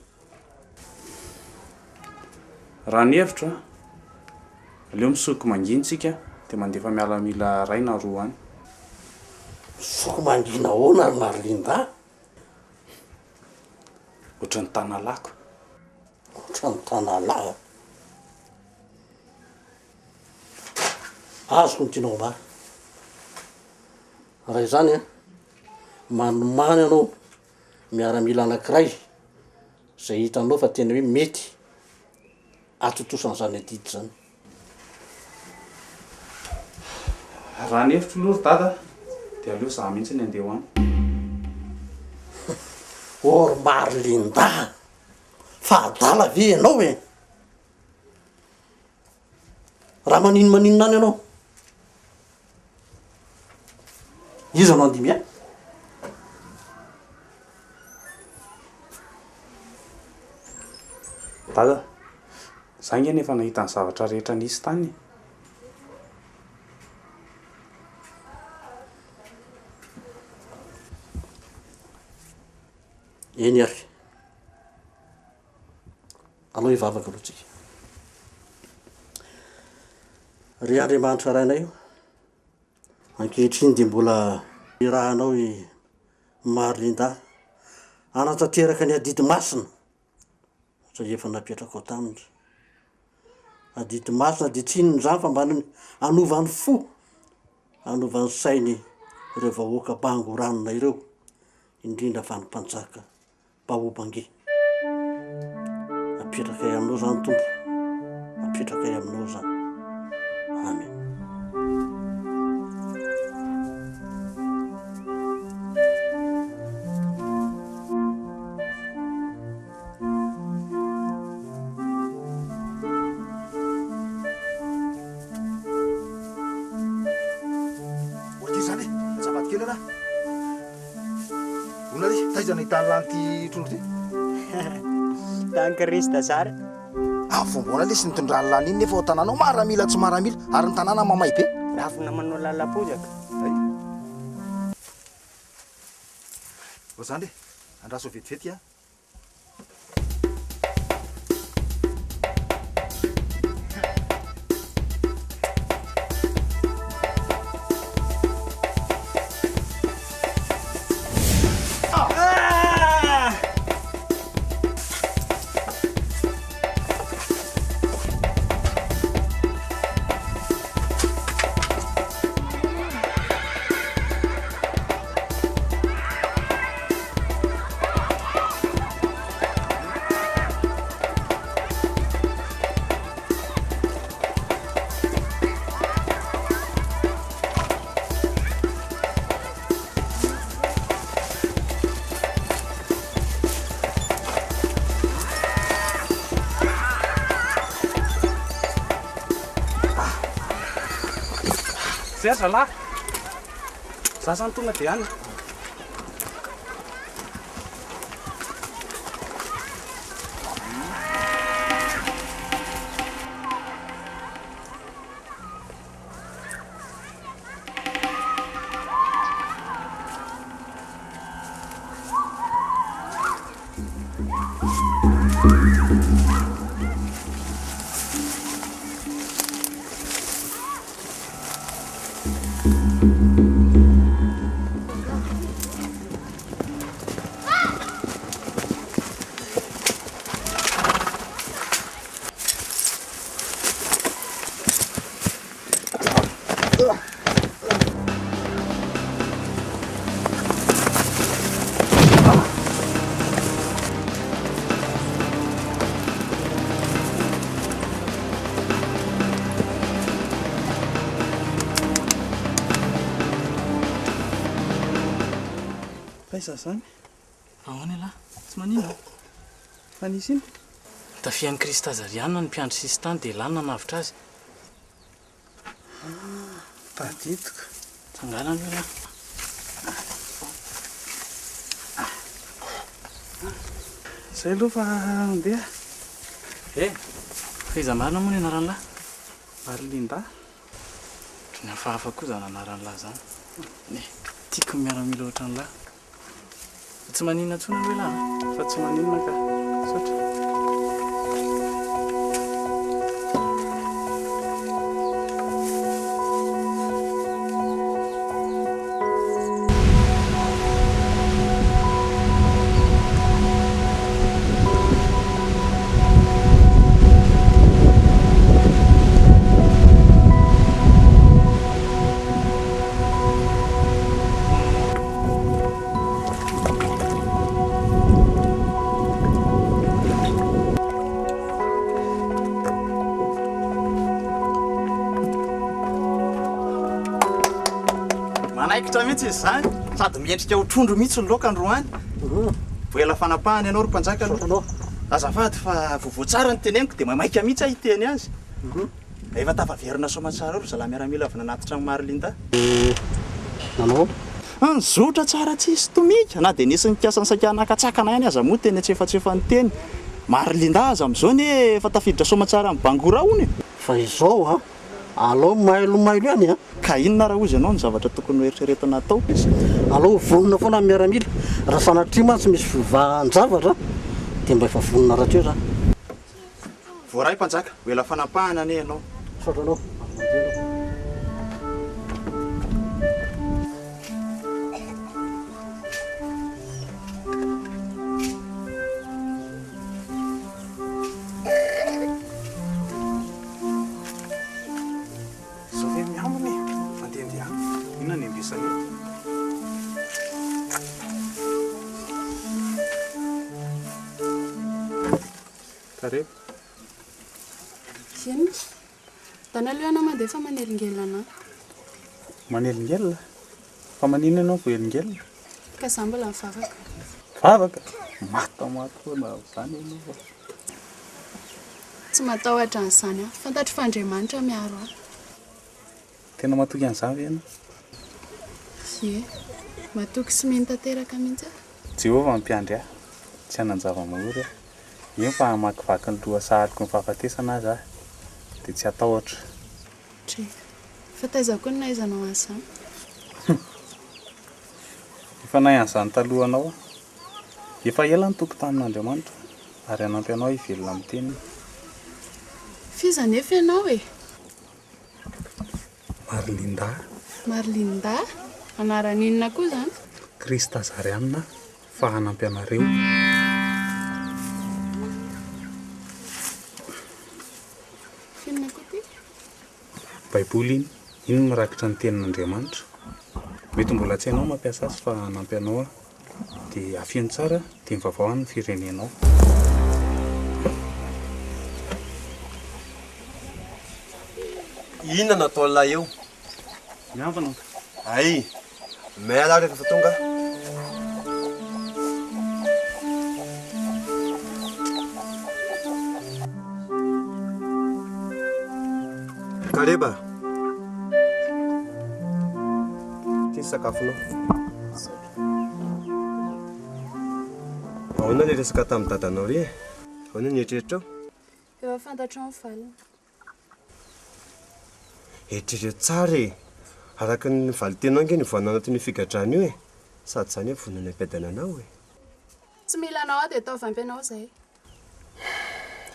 Raha ny hevitra, aleo misoko mangintsika dia mandefa mialamila ray na roa any. Soko mangina ahoana ary Marlinda? Ohatran'ny tanalako. Ohatran'ny tanalahy. Azoko ny tianao mba. Raha izany a, manomany anao miaramila anankiray izay hitanao fa tena hoe mety atotosan'izany adidy zany. Raha ny hevitro aloha ry dada, dia aleo za mihitsy ny andeha ho any. Or Marlinda, fa adala ve ianao e? Raha maninona any ianao? Iza no andimy a? Dada, za nge nefa nahita ny zavatra rehetra nisy tany. Eny ary. Alao hivavaka aloha tsika. Ry Andriamanitra rainay io, ankehitriny dia mbola irahanao i Marlinda anatanteraka ny adidy masina satria efa napetraka ao taminy. Adidy masina dia tsy inona izany fa mba anovany fo, anovany sainy ireo vahoaka bango ranona ireo, indrindra fa ny mpanjaka Baobangy. Apetraka ay aminao zany tompo, apetraka ay aminao zany. Amen. Oty zany e, azafady kely ana. Ona ry, taiza nahitany lanty trondro ty? BANGOKRISTA sara. Fombona le sy nitondrany lany iny nefa ao tanànao maramila tsy maramila ary ny tanàna mamay be. Rafina manao lalam-pozaka. Ho zany andraso vetivety a. Zay lahy. Za zany tonga dia any. Faiza zany? Ahoana lahy? Tsy manino? Fa nisy iny? tafian'i Krista Zariana ny mpiandry sisy tany dia lany nanavitra azy. Tadidiko. Tsangana aloha lah. Zay aloha fa andeha. Faiza marina moa ny anaran'lahy? Marlinda. Trony hafahafa koa zany anaran'lahy zany. Tiako miaramila ohatry an'lahy. Tsy maninona tsony aloha lahy. Fa tsy maninona ka. Saotra. Manaikitra mihitsy izy zany, sady miendrika ho trondro mihitsy ny laoka androany. Voela fanapahany ianao ry mpanjaka aloha. Azafady fa vovoa tsara ny teneniko dia mamaika mihitsy hiteny azy. Efa tafaverina soamantsara ro zalahy miaramila avy nanatitra ny Marlinda. Nanao? Zotra tsara tsisy tomika na dia nisy nikasany sakanakatsakana ihany aza moa teny atsefatsefa ny teny. Marlinda aza amin'izao ny efa tafiditra soamantsara amin'ny Bangora hony. Fa izao alao mailomailo ihany ka inona raha ozy ianao ny zavatra tokony ho eritreretana atao alao vonona foana amin'ny miaramila raha sanatria mantsy misy fivanjavatra dia mba efa vonona rahatreo raha voaray mpanjaka hoela fanapahana ane ianao saotranao Ien, tana aloha anao mandeha fa manelingelana. Manelingelina? Fa manino ianao vo elingelina? Ka zaho mbola mivavaka. Vavaka? Matamaty foana zany ianao. Tsy matahotra an'izany fantatro fa Andriamanitra miaro aho. Tena matoky an'izany ve ianao? Ie, matoky sy mino tanteraka mihitsy aho. Jehovah mampiandry ahy, tsy hanan-java-mahory aho. Io fa hamakivaky ny loha sahaliko ny fahafatesana azy aho dia tsy atahotra. Tre, fa taiza koa ny nahaizanao an'izany? Efa nahay an'izany talohanao. Efa ela nitoko tamin'Andriamanitra ary hanampy anao hivelona amin'ny teniny. Fiza nefa ianao e? Marlinda. Marlinda? Anaran'inona koa zany? Krista Zariana fa hanampy anareo. Finona koa ty? Baiboly iny mirakitra ny tenin'Andriamanitra. Mety mbola tsy hainao mampiasa azy fa hanampy anao dia afino tsara dia mivavao ny firenenao. Inona natao lahy eo? Miambina. Ay, miala rehefa tonga. Kareba. Ty sakafonao. Ahoana le resaka tamin'ny dadanao re? Ahoana ny eritreretrao? Efa fantatro ny valiny. Eritrereto tsara e. Araka ny valitenao ange ny voanana toy ny figadrana io e. Sady zany hoe vonana ampiadana anao e. Tsy mila anao aho dia atao vampy zay.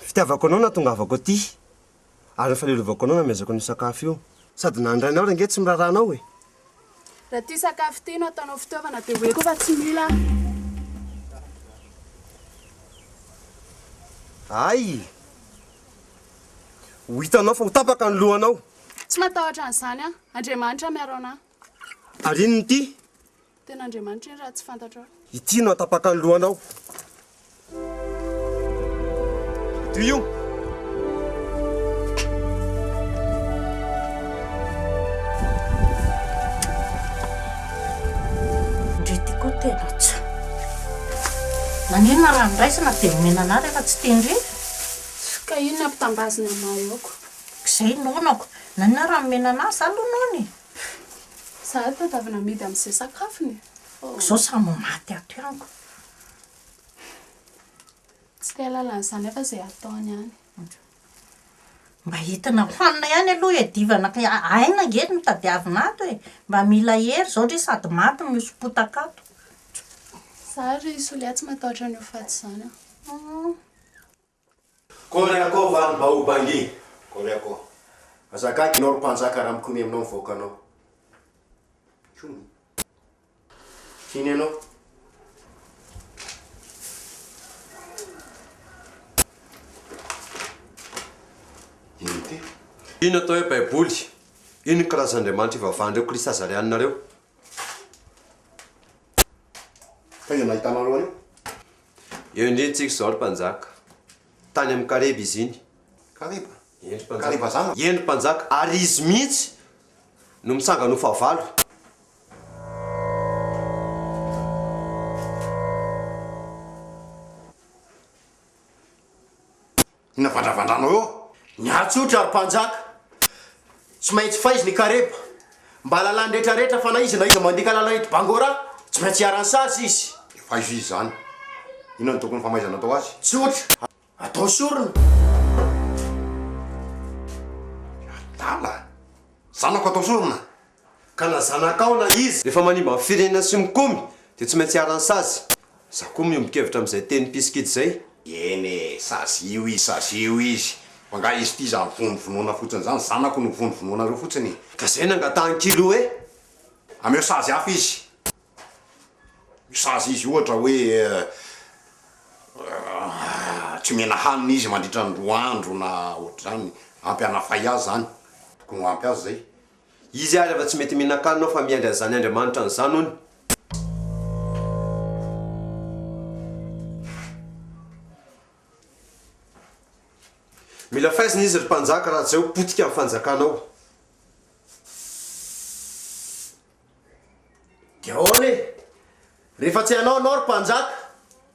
Fitiavako anao na tongavako aty. Ary falelovako anao na miezako ny sakafo io. Sady nandrainao range tsy miraranao e. Raha ty sakafo ty no ataonao fitaovana dia hoe koa fa tsy mila. Ay! Ho hitanao fa ho tapaka ny lohanao. Tsy matahotra an'izany Andriamanitra miaro anahy. Ary inona ity? Tena Andriamanitra iny raha tsy fantatro. Ity no atapaka ny lohanao. Ty io. Ndritiko tena tsy. Nanina raha ndraisana dia menana rehefa tsy tendry. tambazina mayoko. Zay nonako. Nanina raha mena anazy aloha nony. Za tadavina midy amin'izay sakafony. Zao samy maty ato ihany. Tsy te lalana izany efa izay ataony ihany. Mba hitina hoanina ihany aloha edivana aina nge mitadiavina ato e. Mba mila hery zao ndre sady maty misy potakato. Za ry solia tsy matahotra an'io faty izany. Kory ako va mba ho bangi. Kory ako. Azakaky anao ro mpanjaka raha mikomy aminao mivoaka anao. Kiny anao. Ino ty? Ino atao hoe baiboly? Ino karazan'Andriamanitra ivavandreo Krista zarianinareo? Taiza nahitanareo anio? Eo indrintsika zao ry mpanjaka. Tany amin'ny Kareba izy iny. Kareba? Kareba zana? Eny mpanjaka. Ary izy mihitsy no mitsangana ho fahavalo. Ina vandravandranao eo? Niatsotra ary mpanjaka. Tsy maintsy faizy ny Kareba. Mba lalany rehetrarehetra fa na izy mandika lalana eto Bangora, tsy maintsy hiarany sasy izy. Efa izy zany. Ino ny tokony famaizana atao azy? Tsotra. Atao sorona. Lala. Zanako atao sorona. Ka na zanakao na izy rehefa manimba amin'ny firenena sy mikomy dia tsy maintsy hiarany sasy. Za koa miombon-kevitra amin'izay teny pisikity zay. Ene, sasy io izy. Nga izy ty za vonovonoana fotsiny zany, zanako no vonovonoanareo fotsiny. Ka zay nangatahany kilo e? Ameo sazy hafa izy. Sazy izy ohatra hoe tsy mena hanina izy mandritra ny 2 andro na ohatra zany, ampy anafay azy zany. Tokony ampy azy zay. Izy ary efa tsy mety mihinan-kanina fa miandry an'izany Andriamanitra an'izany hony. Mila faizina izy ry mpanjaka raha tsy zay ho potika amin'ny fanjakanao. Dia ahoana e? Rehefa tsy anao ry mpanjaka,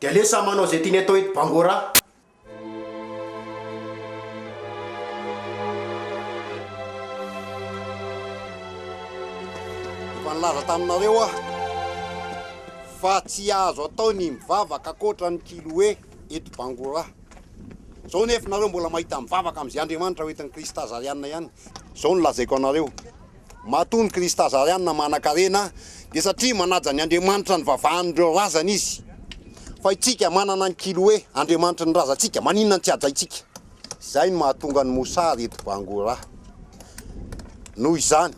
dia lesa manao zay tiany atao eto Bangora. Efa nilaza taminareo aho fa tsy azo atao ny mivavaka akoatra ny kiloe eto Bangora. Zao nefa nareo mbola mahita mivavaka amin'izay Andriamanitra hoentin'ny Krista zarianina ihany. Zao nolazaiko anareo. Matony Krista zarianina manan-karena dia satria manaja ny Andriamanitra ny vavahan'ireo razana izy. Fa itsika manana ny kiloe Andriamanitra ny razantsika, maninona tsy ajaitsika. Zay no mahatonga ny mosary eto Bangora. Noho izany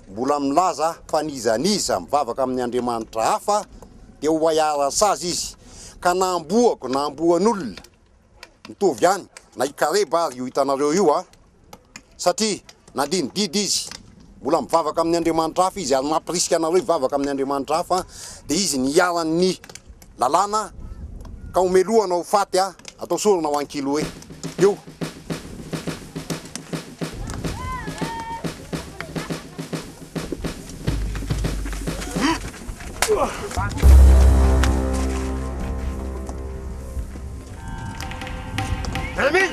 mbola milaza fa nizaniza mivavaka amin'ny Andriamanitra hafa dia ho ahara sazy izy. Ka namboako namboan'olona mitovy ihany na i Kareba ary io hitanareo io satria nandinididy izy mbola mivavaka amin'ny Andriamanitra hafa izy ary mampirisika anareo mivavaka amin'ny Andriamanitra hafa dia izy niarany lalàna ka omeloana ho faty atao sorona ho an-kiloe io. Emil!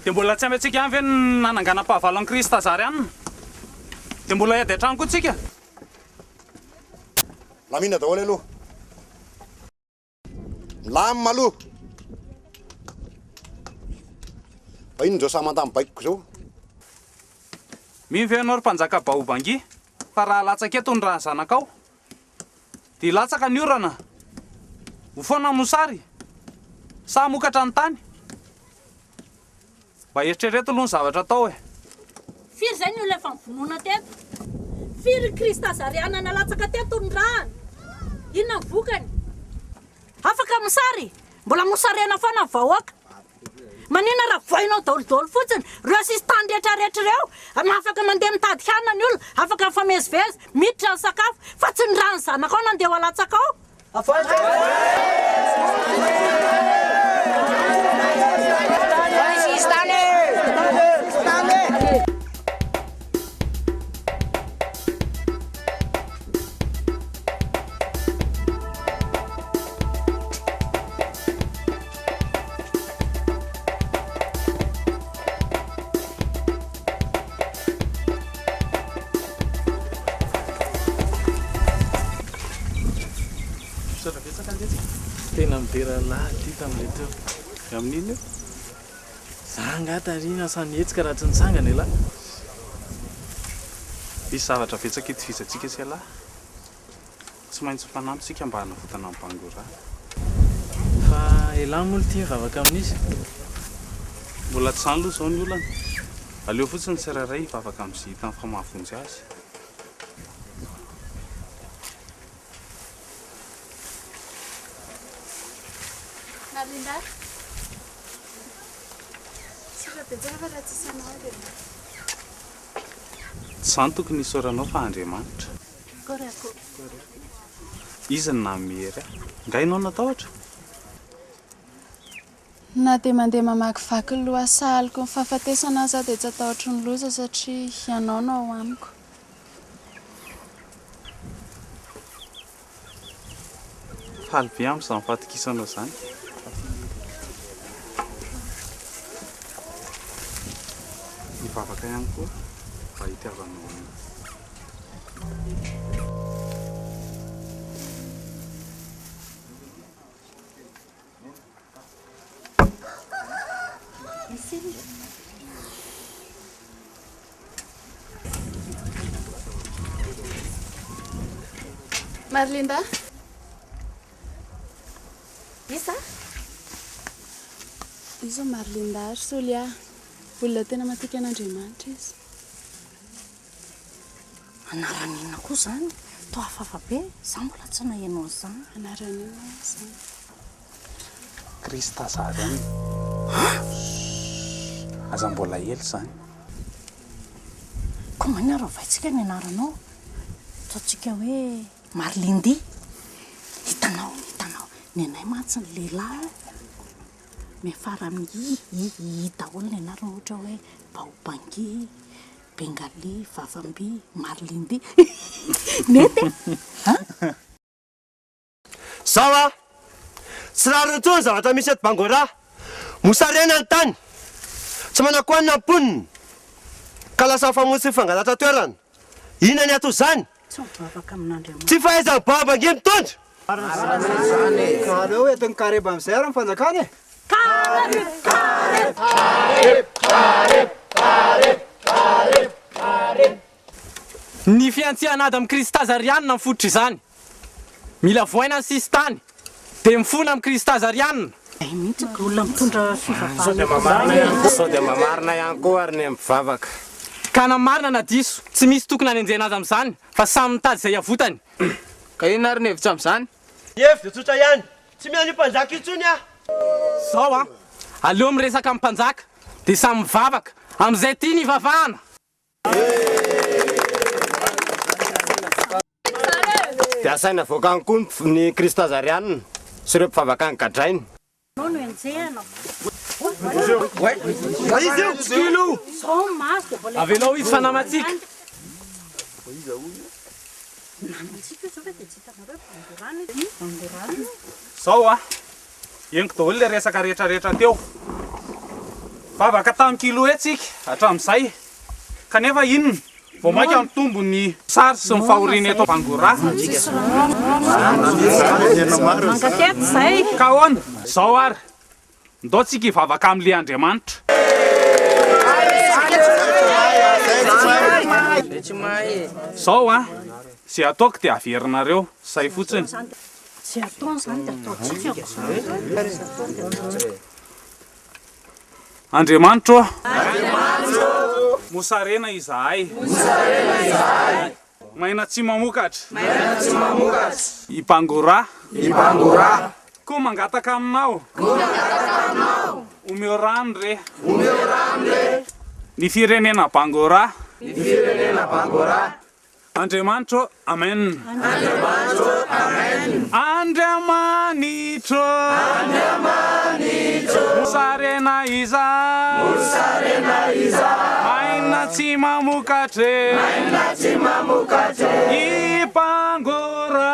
Dia mbola tsy amintsika ihany ve nanangana-pahavalo an Krista zarianina? Dia mbola edy an-trano koa tsika? Lamina daholo aloha. Milamina aloha. Fa ino ndreo samantamy baikiko zao? Mino ve ianao ry mpanjaka Baobangi fa raha latsaka eto ny raha zanakao dia latsaka ny orana ho foana mosary sa mokatra ny tany. Mba eritrereto aloha ny zavatra atao e. Firy zay ny olona efa mivonona teto? Firy Krista zariana nalatsaka teto ny rahany? Inona ny vokany? Afaka mosary? Mbola mosarena foana vahoaka. Manina raha voainao daolodolo fotsiny, reo sisy tany rehetrarehetra reo, afaka mandeha mitady hanina ny olona, afaka mifamezivezy, miditra ny sakafo, fa tsy ny rano zanakao nandeha ho alatsaka ao. Tena mibera lahy ty tamin'ilay teo amin'iny zanga tarina sanihetsika raha tsy nitsangana ela isy zavatra betsaka itovizantsika sy alahy tsy maintsy fanampitsika mba hanavotana amin'ny bangora fa elany moa tia mivavaka amin'izy mbola tsy zany aloha zao ny olana aleo fotsiny tsirairay hivavaka amin'izay hitany fa mahavonjy azy Marlinda. Sira betsaka fa raha tsisy anao dia tsy zany tokony hisoranao fa Andriamanitra korako. izy ny namery ngainao natahotra Na dia mandeha mamakivaky ny lohasaliko ny fahafatesana azy dia tsy atahotra ny loza satria ianao no ao amiko. faly be amin'izany fahatokisanao zany mivavaka ihany koa mba hitiavanao aminy Marlinda. Isa? Izo Marlinda Solia. Olona tena matika an'Andriamanitra izy. Anaran'inona koa zany? Toa hafahafa be, za mbola tsy nahaino an'izany. Anaran'inona zany? Krista zary any aza mbola hely zany Koa manaro avaitsika ny anaranao ataontsika hoe Marlindy. Hitanao ny anay mantsy ny lehilahy miafara amin'ny hita olo ny anarana ohatra hoe Baobangy, Bengali, Vavamby, Marlindy. Mety Sawa tsy rariny tsony zavatra misy eto Bangora mosarena ny tany tsy manakoanina amponiny ka lasa famotsy fangalatra toerana ina ny ato zany tsy fahaiza Baobangy mitondra aleo entiny kareba amin'izay ary mifanjakany ny fiantsian'ady amin'ny Kristazarianina mifototra izany mila voaina ny sisy tany dia mifona amin'ny Kristazarianina mihitsy olona mitondra fivavahana sao dia mamarina ihany koa ary ny mivavaka ka namarina na diso tsy misy tokony hanenjena azy amin'izany fa samy mitady izay avotany ka ina ary ny hevitra amin'izany hevitra tsotra ihany tsy mihany mpanjaka itsony ah zao a aleo miresaka amin'ny mpanjaka dia samy mivavaka amin'izay tia ny vavahana dia asaina voakany koa ny Kristazarianina sy ireo mpivavaka ny gadrainy no enjehana avelao izy fanamatsika zao a eniko daholo le resaka rehetrarehetra teo vavaka tamin'ny kilo etsika hatramin'izay kanefa inona vao mainka amin'ny tombony sary sy ny fahoriana eto Bangora mangatety zay ka hoana zao ary ndao tsika hivavaka amin'le Andriamanitra zao a zay ataoko dia averinareo say fotsiny tsy ataony zany dia ataontsika Andriamanitra mosarena izahay maina tsy mamokatra i Bangora koa mangataka aminao omeo rano re ny firenena Bangora Andriamanitra amen Andriamanitra Musarena iza Maina tsy mamokatre Ipangora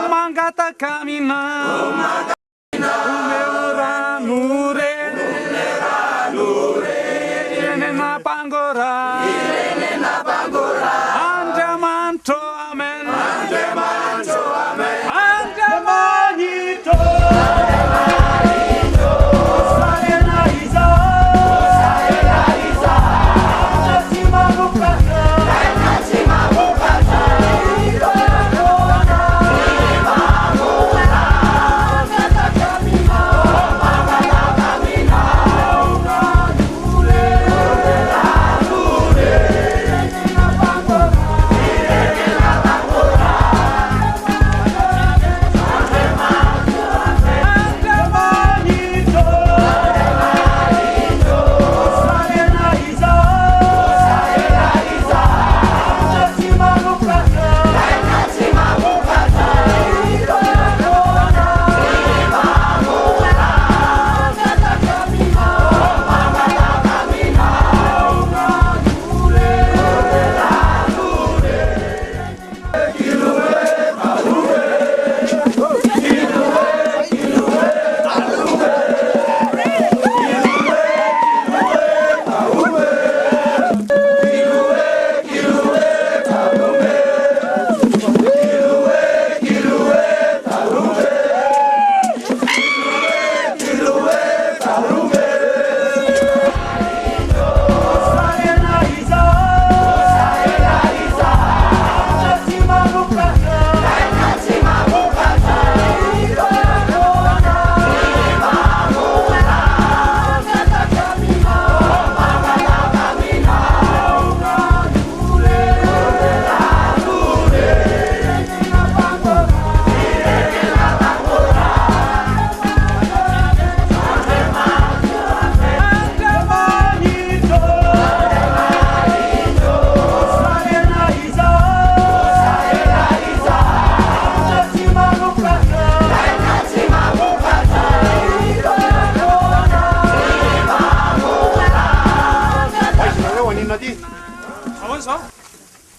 Umangatakamina Umeranure Irenena pangora Andiamanto amen Andiamanito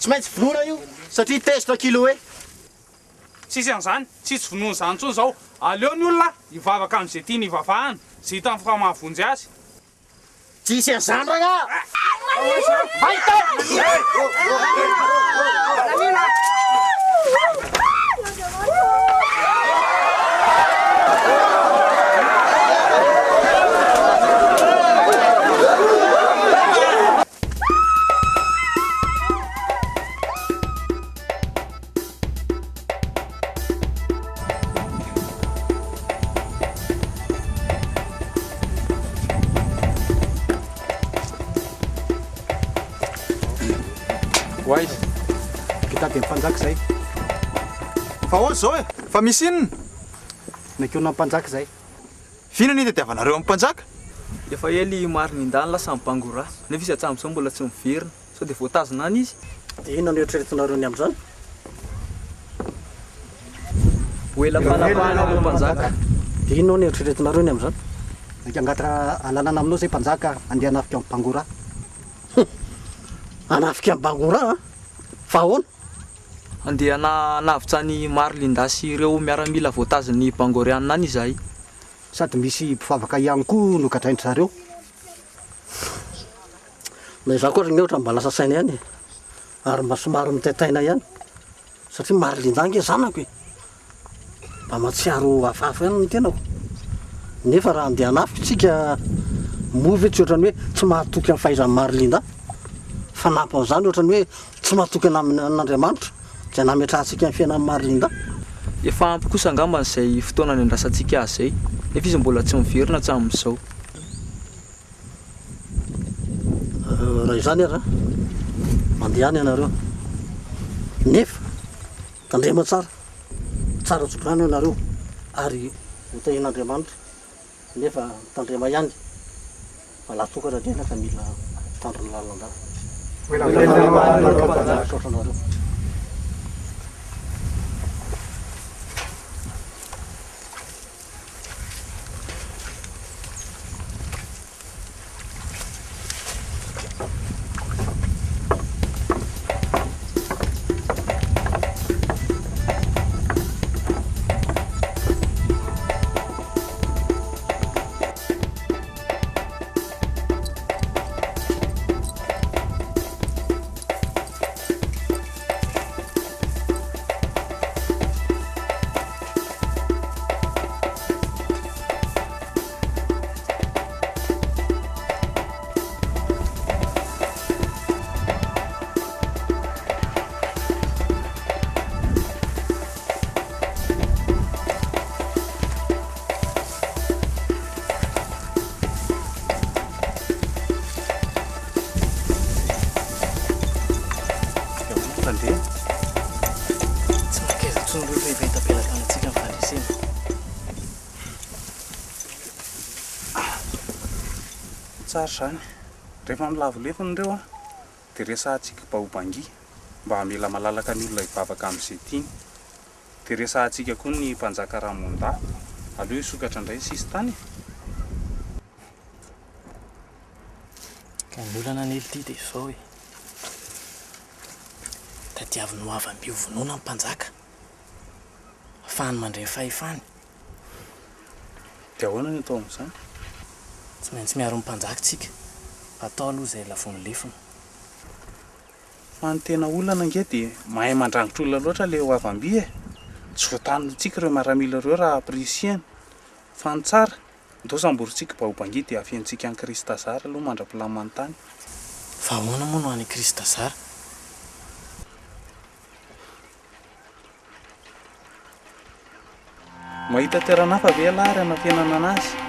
Tsy maintsy vonoina io satria tezitra kilo e. Tsisy an'izany, tsisy vonoiny izany intsony zao. Aleo ny olona hivavaka amin'izay tiany hivavahana, zay hitany fa mahavonjy azy. Tsisy an'izany ragna. Wai, kita dia panjak saya. Fa zao e, fa misy inona? Nakeo nampanjaka zay. Fiana ny tadiavanareo amin'ny mpanjaka? Efa ely marina indany lasa mipangora. Nefa izy hatram'izao mbola tsy miverina. Sao dia voatazona any izy. Dia inona ny eritreretinareo ny amin'izany? Oela fanapahana amin'ny mpanjaka. Dia inona ny eritreretinareo ny amin'izany? Angatra alalana aminao zay mpanjaka andeha hanafika amin'ny Bangora. Hanafika amin'ny Bangora? Fa ahoana? Andeha navitra ny Marlindasy ireo miaramila voatazan'ny Bangorianina any izahay. Sady misy mpivavaka ihany koa nogadraindry zareo. Na izaho koa ny ohatra mba lasa saina ihany. Ary mba somary mitaitaina ihany. Satria Marlindangy zanako e. Mba matsiaro hafahafa ihany ny tenako. Nefa raha andeha hanafika tsika movy tsy ohatrany hoe tsy mahatoky amin'ny fahaizan'ny Marlinda. Fa nampan'izany ohatrany hoe tsy mahatoky an'Andriamanitra. Zay nametrahantsika ny fiainan'ny Marlinda. Efa ampy kosa angamba izay fotoana ny andrasantsika azy zay. Nefa izy mbola tsy miverina hatramin'izao. Raha izany ara mandeha any ianareo. Nefa tandrema tsara. Tsara tsodrano ianareo ary hotahin'Andriamanitra. Nefa tandrema ihany. Malatokana dia ka mila tandrony lalandà. tsara zany rehefa milavolefony ireo a dia resahantsika baobangy mba hamela malalaka ny olona hivavaka amin'izay tiany dia resahantsika koa ny mpanjaka Ramonda aleo hisokatra indray sisy tany ka ny olana nely ty dia izao e tadiavy no avy vonoana ny mpanjaka ahafahany mandray fahefany dia ahoana ny atao amin'izany tsy maintsy miaro ny mpanjaka tsika atao aloha izay lavony lefona fa ny tena olana nge dia mahay mandrangitra olona loatra le avamby e tsy voatanitsika ireo maramila ireo raha aprisiana fa ny tsara ndosamborintsika baobangy dia afiantsika any Krista zara aloha mandra-pilamany tany fa ahoana moa no any Krista zara mahita toeranafa ve alahary anafianana anazy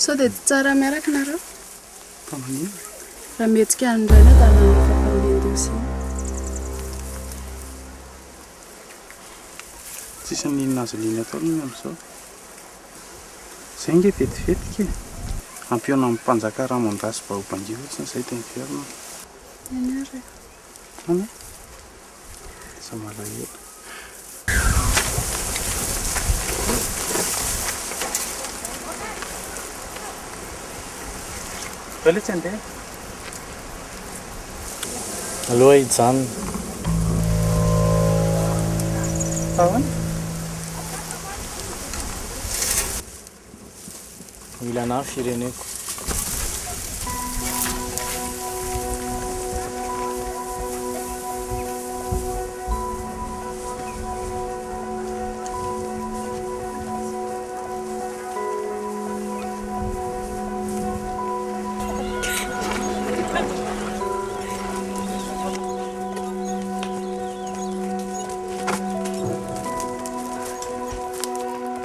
sao dia tsara miaraka nareo raha metsika andray na dafampandendosy tsisy ninona azo liana atao iny amin'izao izay nge vetivetika ampiona amin'ny mpanjaka Ramonda sy baobangy ohatsy izay dia miverina any sa malahelo Pwede tsy andeha aloha hijanona ahoana mila anahy fireneko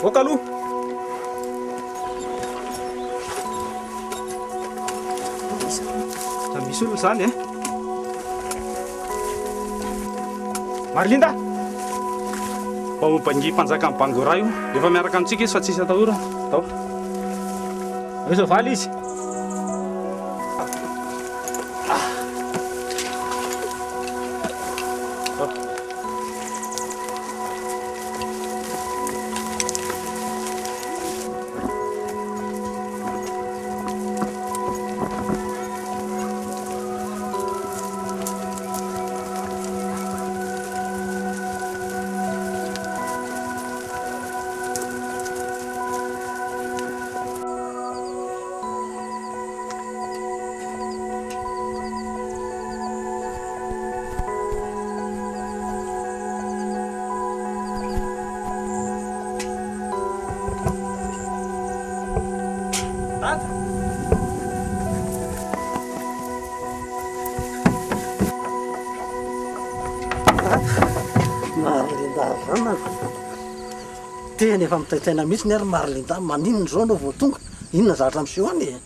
Voaka aloha. Misy olo zany e. Marlinda. Bangi mpanjaka amin'ny Bangora io. Efa miaraka amintsika izy fa tsisy atahorana. Tao. Izo valy izy. Marlinda zanako teny efa mitaitaina mihitsy ny ary Marlinda maninona zao anao vao tonga inona zavatra miseho any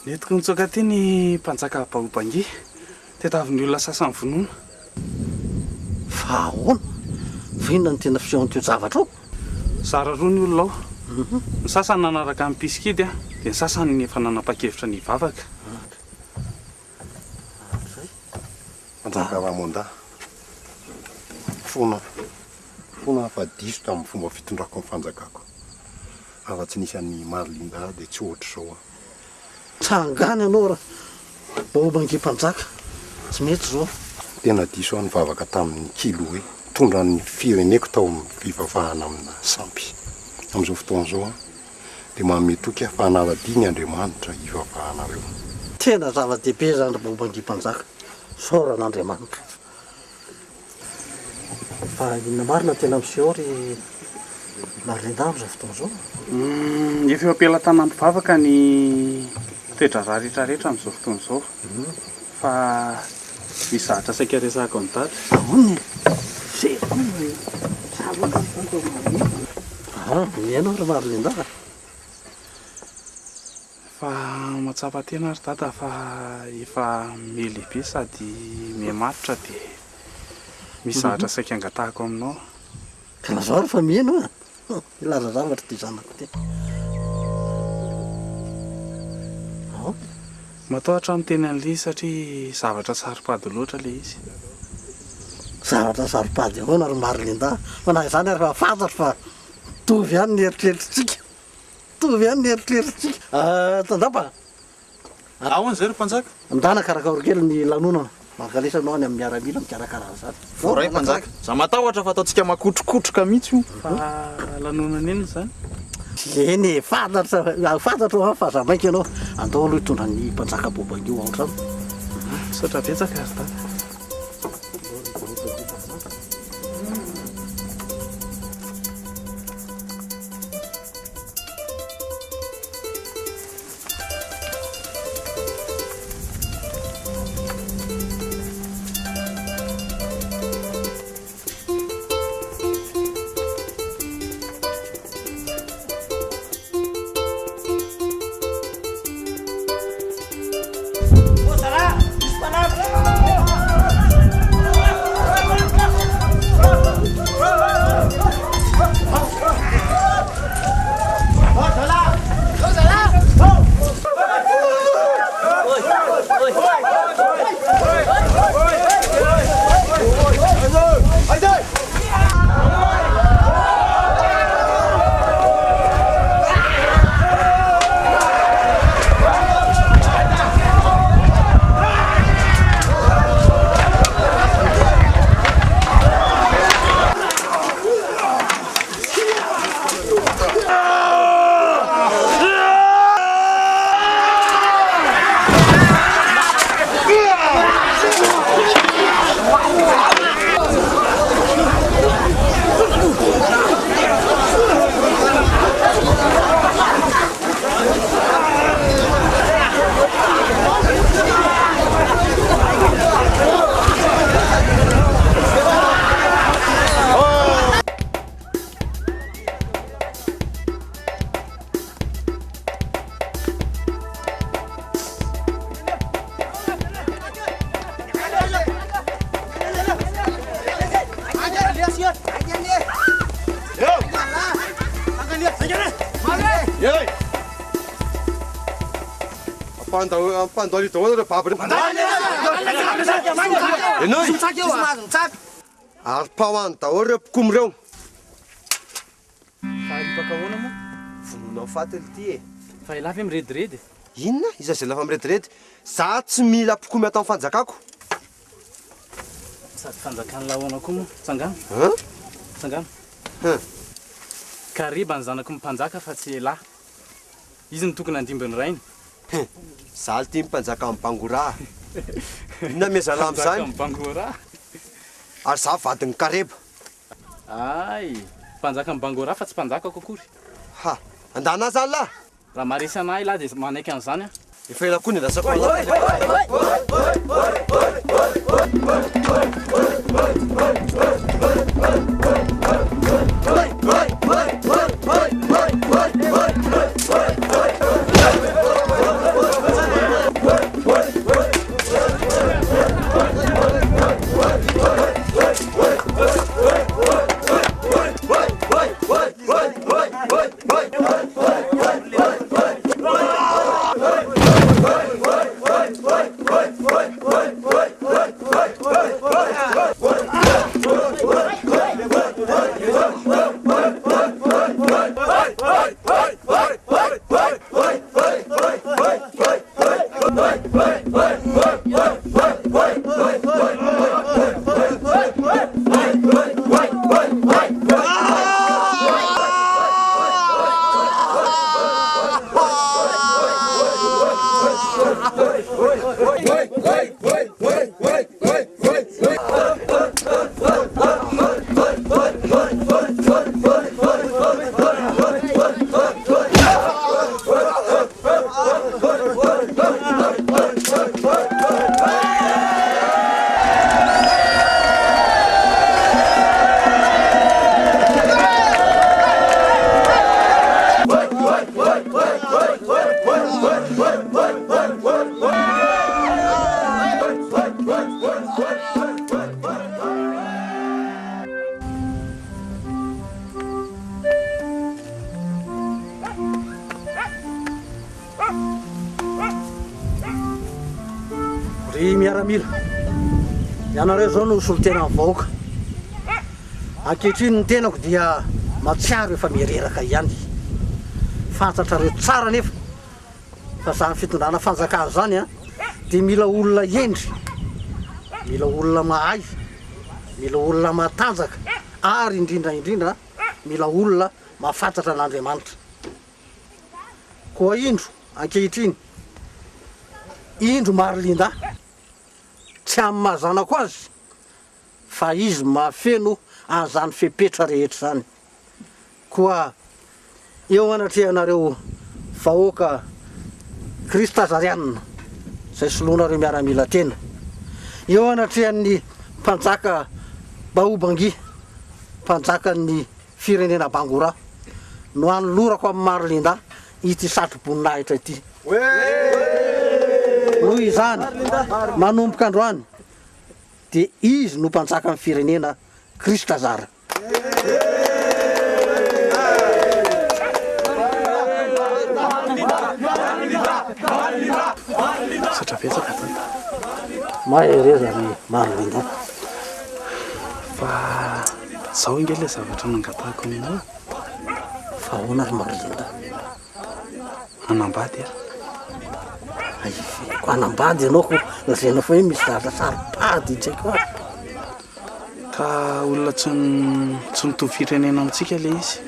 Netiko nitsoaka ty ny mpanjaka Baobangi tetavin'ny olona sasany vonoina fa ahoana fa inona ny tena fisehon'teo zavatra ao zara roa ny olona ao ny sasany nanaraka amin'ny piskidy dia ny sasany efa nanapa-kevitra ny vavaka Mpanjaka Ramonda fona fa diso tamin'ny fomba fitondrako amin'ny fanjakako afa-tsy nisy an'ny Marlinda dia tsy ohatra zao tsangany anao raha Baobangi mpanjaka tsy mety zao tena diso any vavaka tamin'ny kilo hoe tondra ny fireneko tao amin'ny fivavahana amina sampy amin'izao fotoana zao dia mametoky fa hanala-dia ny Andriamanitra hivavahanareo tena zava-dehibe zany Baobangi mpanjaka soran'Andriamanitra fa inona marina tena miseho ry Marlinda amin'izao fotoana zao efa ampelatana ampivavaka ny toedrarà rehetrarehetra amin'izao fotoana izao fa misy zahatra saika resahako ny dady ahoany miainao ry Marlinda fa matsapa tena ry dada fa efa melehibe sady mihamaritra dia misy zahatra saika angatahako aminao ka zao ry fa miainao ilaza zavatra ty zanako ty matahotra miteny an'le satria zavatra saripady loatra le izy zavatra saripady ahoana ry Marlinda fa na izany ary fa fantatra fa tovy ihany ny eritreritrintsika tovy ihany ny eritreritrintsika tandapa ahoana zay ry mpanjaka ndana karakaro kely ny lanonana mankalesanao any amin'ny miaramila mikarakara zany voray mpanjaka za matahotra fa ataontsika makotrokotroka mihitsy io fa lanonana eny zany eny fantatra fa za mainka ianao andao aloha hitondra ny mpanjaka Baobangi ao trano saotra betsaka ary dada Pandoali daholo babany. Ary pahoany daholo ireo mpikomy ireo. Fa alipaka ahoana moa? Vononao fatily ty e. Fa ilafy amirediredy. Inona? Iza zay lafa mirediredy. Za tsy mila mpikomy atao amin'ny fanjakako. Sady fanjakan'la ahoana koa moa. Tsangano. Tsangano. Kariba ny zanako mpanjaka fa tsy elahy. Izy ny tokony andimbony rainy. Zaly ty mpanjaka amin'ny Bangora. Inona mezala am'izany? Bangora. Ary za vadiny Kareba. Ay, mpanjaka amin'ny Bangora fa tsy mpanjaka kokory. Ha, andana zany lahy. Raha marisy anahy lahy dia manaiky an'izany. Efa ela koa ny lasako. Ry miaramila, ianareo zao no solotena amin'ny vahoaka. Ankehitriny ny tenako dia matsiaro efa miereraka ihany. Fantatrareo tsara nefa fa zany fitondrana fanjakana zany a dia mila olona endry, mila olona mahay, mila olona matanjaka ary indrindra mila olona mahafantatra an'Andriamanitra. Koa indro ankehitriny, indro Marilinda tsy amin'ny mahazanako azy fa izy mahafeno an'izany fepetra rehetra zany. Koa eo anatrehanareo vahoaka Krista zarianina zay soloanareo miaramila tena, eo anatrehan'ny mpanjaka Baobangi, mpanjakan'ny firenena Bangora, no anolorako amin'ny Marilinda ity satroboninahitra ity. Noho izany manomboka androany dia izy no mpanjaka amin'ny firenena Krista zara. Satra betsaka tany. Mahereza ny Marilinda. Fa zao inge le zavatra nangatahako aminao. Fa ahoana ry Marilinda? Anambady a. Ko anambady ianao ko lazaina fa hoe misy zavatra saripady itsaiko azy. Ka olona tsy mitovy firenena amintsika le izy.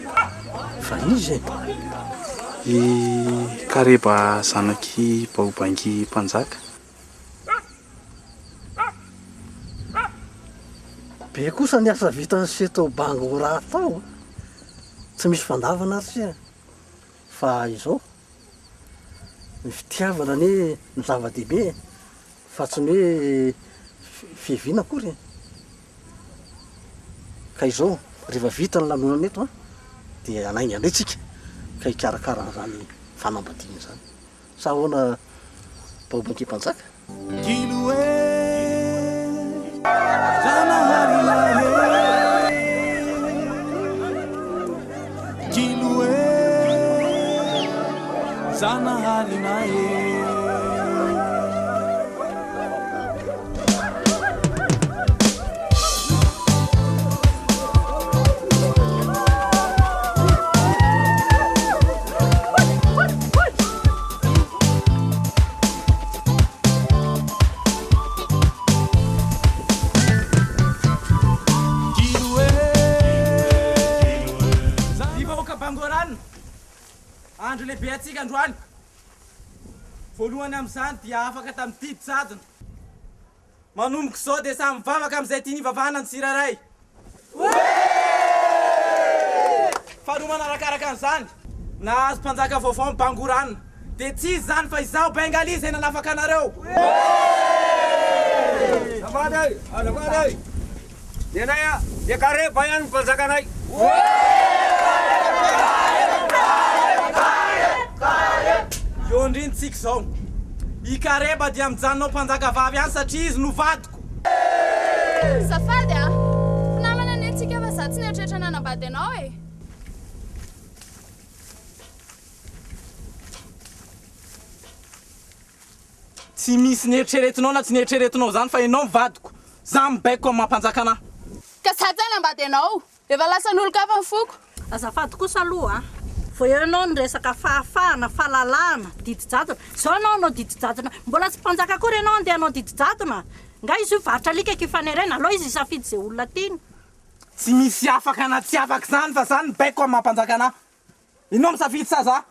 Fa izy i Kareba zanaky Baobangi mpanjaka. Be kosa ny asa vitan'ny seto Bangora tao. Tsy misy fandavana ary fa izao ny fitiavana ny zava-dehibe fa tsy ny hoe fiheviana akory. Ka izao rehefa vita ny lanonana eto dia anainga indray tsika ka hikarakara zany fanambadiana zany. Sa ahoana Baobangi mpanjaka? Zanahari nae lehibe atsika androany voalohany amin'izany dia afaka tamin'ny tidy jadona manomboka izao dia samy mivavaka amin'izay tia nivavahana ny tsirairay faharoa manarakaraka an'izany nahazo mpanjaka vaovao mibangorana dia tsy izy zany fa izaho bengali izay nanafaka anareo azafady nenaya dia kareba ihany mpanjakanay eo ndrinitsika izao ikareba dia mijanonao mpanjaka vavy ihany satria izy novadiko Zafady a namana ny antsika fa za tsy nieritreritra nanambady anao e tsy misy nieritreretinao na tsy nieritreretinao zany fa ianao mivadiko za mibaiko amin'ny mampanjaka anahy ka za tsy nanambady anao efa lasan'olo ka fa mifoko azafady kosa aloha vao ianao ny resaka fahafahana fahalalana didi-jadona zao anao anao didi-jadona mbola tsy mpanjaka akory ianao andeha anao didi-jadona nga izy io varotra alikaka ifanerena aloha izy isafidy zay olona tiany tsy misy afaka na tsy afaka zany fa zany mibaiko amin'ny mampanjaka anahy inao misafidy sa za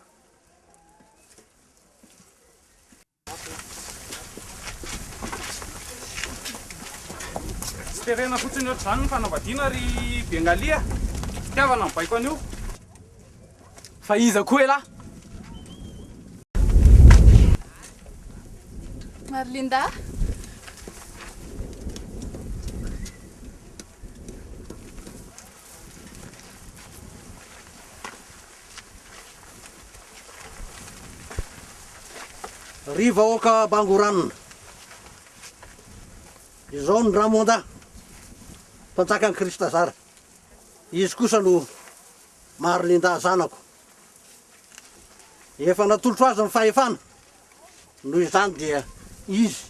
tsy terena fotsiny oatra zany ny fanambadiana ry bengalia fitiavana mibaiko an'io fa iza koa elahy Marlinda riva oka bangoranina izao ny ramonda mpanjakany Krista zara izy kosa no Marlinda zanako efa natolotro azy ny fahefana noho izany dia izy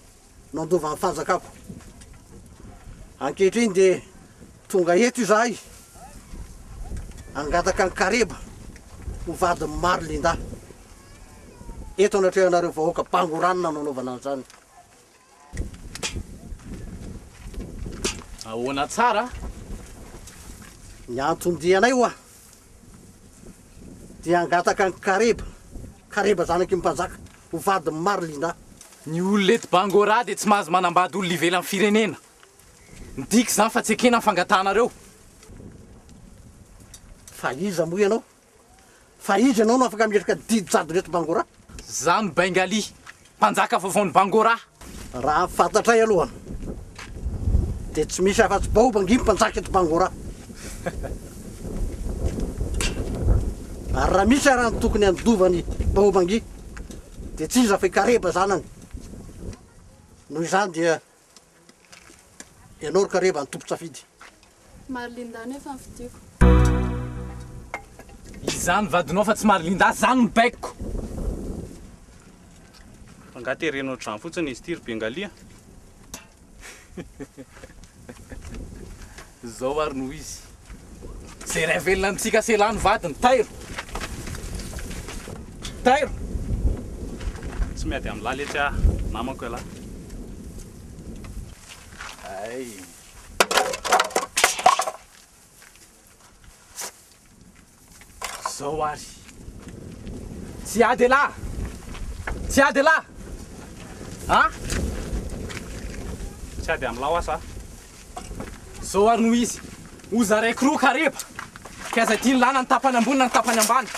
no andova ny fanjakako ankehitriny dia tonga eto izahay angataka ny kareba ho vadiny Marlinda eto anatrehanareo vahoaka bangoranina nanaovana an'izany ahoana tsara ny antondianay oa dia angataka ny kareba zanaky mpanjaka ho vadiny Marlinda ny olona eto bangora dia tsy mahazo manambady olona ivelan'ny firenena midika zany fa tsy ekena ny fangatanareo fa iza moa ianao fa izy ianao no afaka mierika didi-jadona eto bangora zany bengali mpanjaka vaovao ny bangora raha fantatray aloha dia tsy misy afa-tsy baobangy mpanjaka eto bangora ary raha misy raha ny tokony andovany baobangy dia tsy iza fa kareba zanany noho izany dia ianao ry kareba ny tompo-tsafidy Marlinda nefa mifidiko izany vadinao fa tsy Marlinda zany mibaikiko angaterenao trano fotsiny izy ty ry bengalia zao ary noho izy zay ray velona antsika selany vadiny tairo tsy miady amin'ny laly etsy ah namako elahy ay zao ary tsy ady elahy ha tsy ady amin'ny lao asa zao ary noho izy oza raiky roa kareba ka zay tia ny lana ny tapany ambony na ny tapany ambany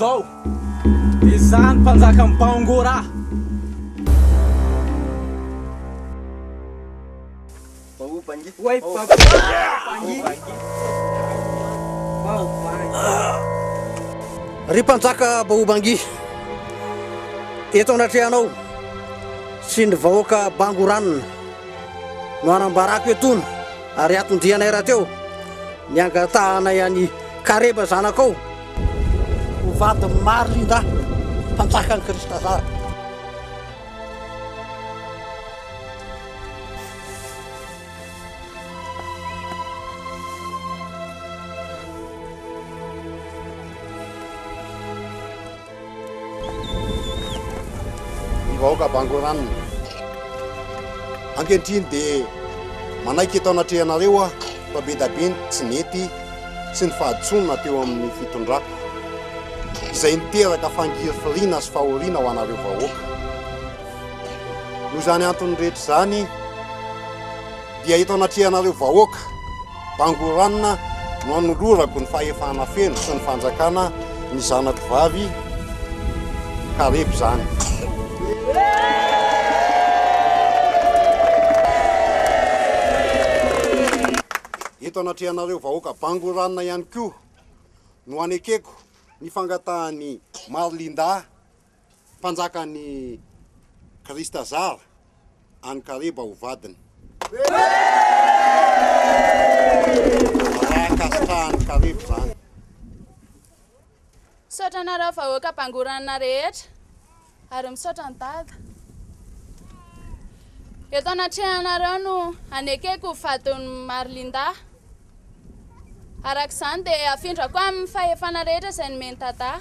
zao dia zany mpanjaka ny Bangora. Ry mpanjaka Baobangy, eto anatrehanao sy ny vahoaka Bangoranina no anambarako etony ary atondrianay raha teo ny angatahanay any Kareba zanakao ho vady Marlinda mpanjaka ny Krista zara. Vahoaka Bangoranina, ankehitriny dia manaiky eto anatrehanareo a fa be da be ny tsy nety sy ny fahaditsonina teo amin'ny fitondrako izay niteraka fangirifirina sy fahoriana ho anareo vahoaka. No zany antony rehetra zany dia eto anatrehanareo vahoaka Bangoranina no anolorako ny fahefana feno sy ny fanjakana ny zanako vavy Kareba zany. Eto anatrehanareo vahoaka Bangoranina ihany koa no anekeko ny fangatahany Marlinda mpanjakan'ny Krista zara any Kareba ho vadiny. Kasahany Kareba zany. Misaotra anareo vahoaka Bangoranina rehetra ary misaotra ny dada. Eto anatrehanareo no anekeko vadiny Marlinda. Araka izany dia afindrako amin'ny fahefana rehetra izay nomeny tata.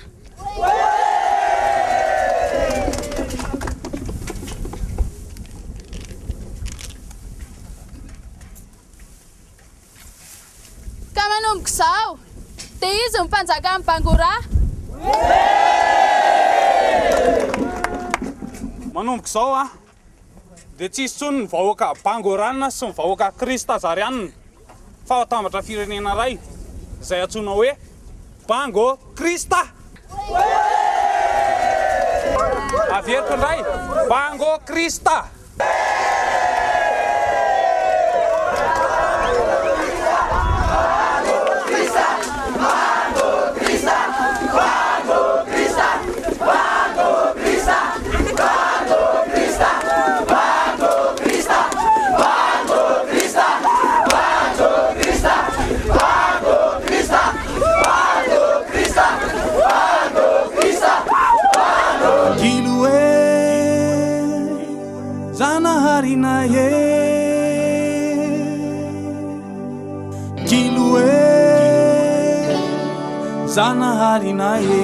Ka manomboka izao dia izy ny mpanjaka amin'ny Bangora. Manomboka izao a dia tsisy tsony ny vahoaka Bangoranina sy ny vahoaka Krista zarianina fa ho atambatra firenena ray izay antsoina hoe BANGOKRISTA. Averiko indray BANGOKRISTA. Zanaharinaye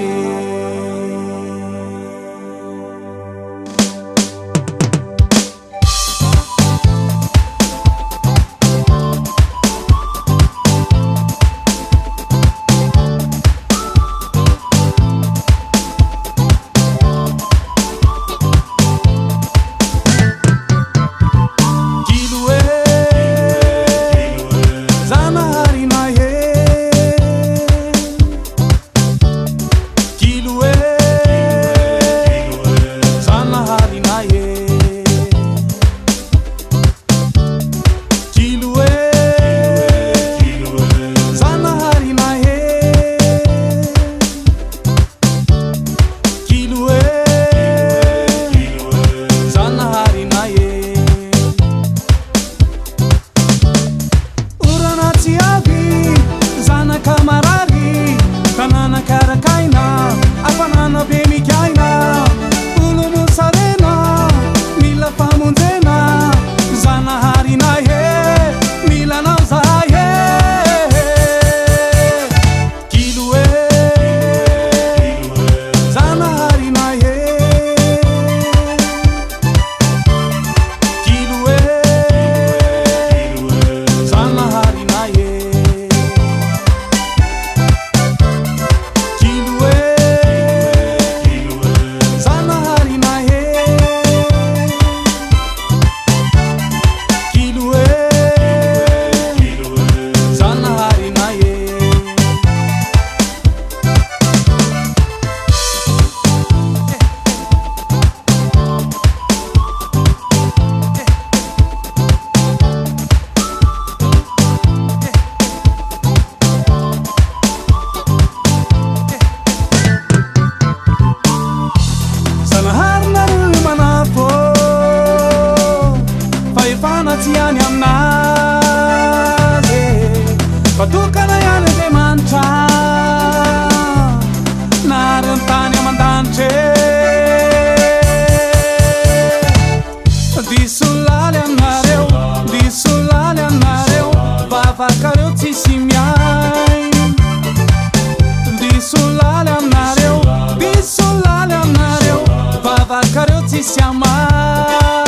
vavakareo tsisy amar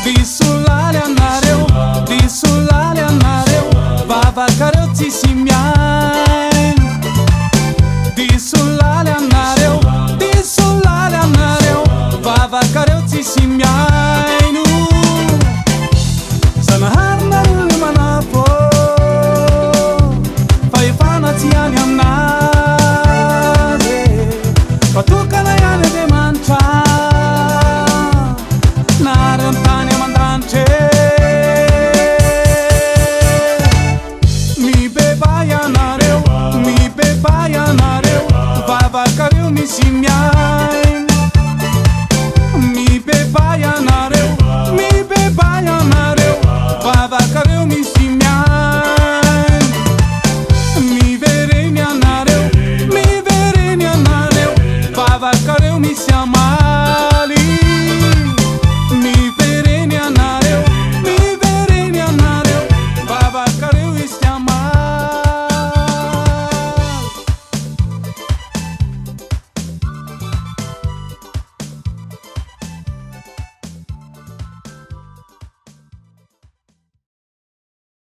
disolaly anareo vavakareo tsisy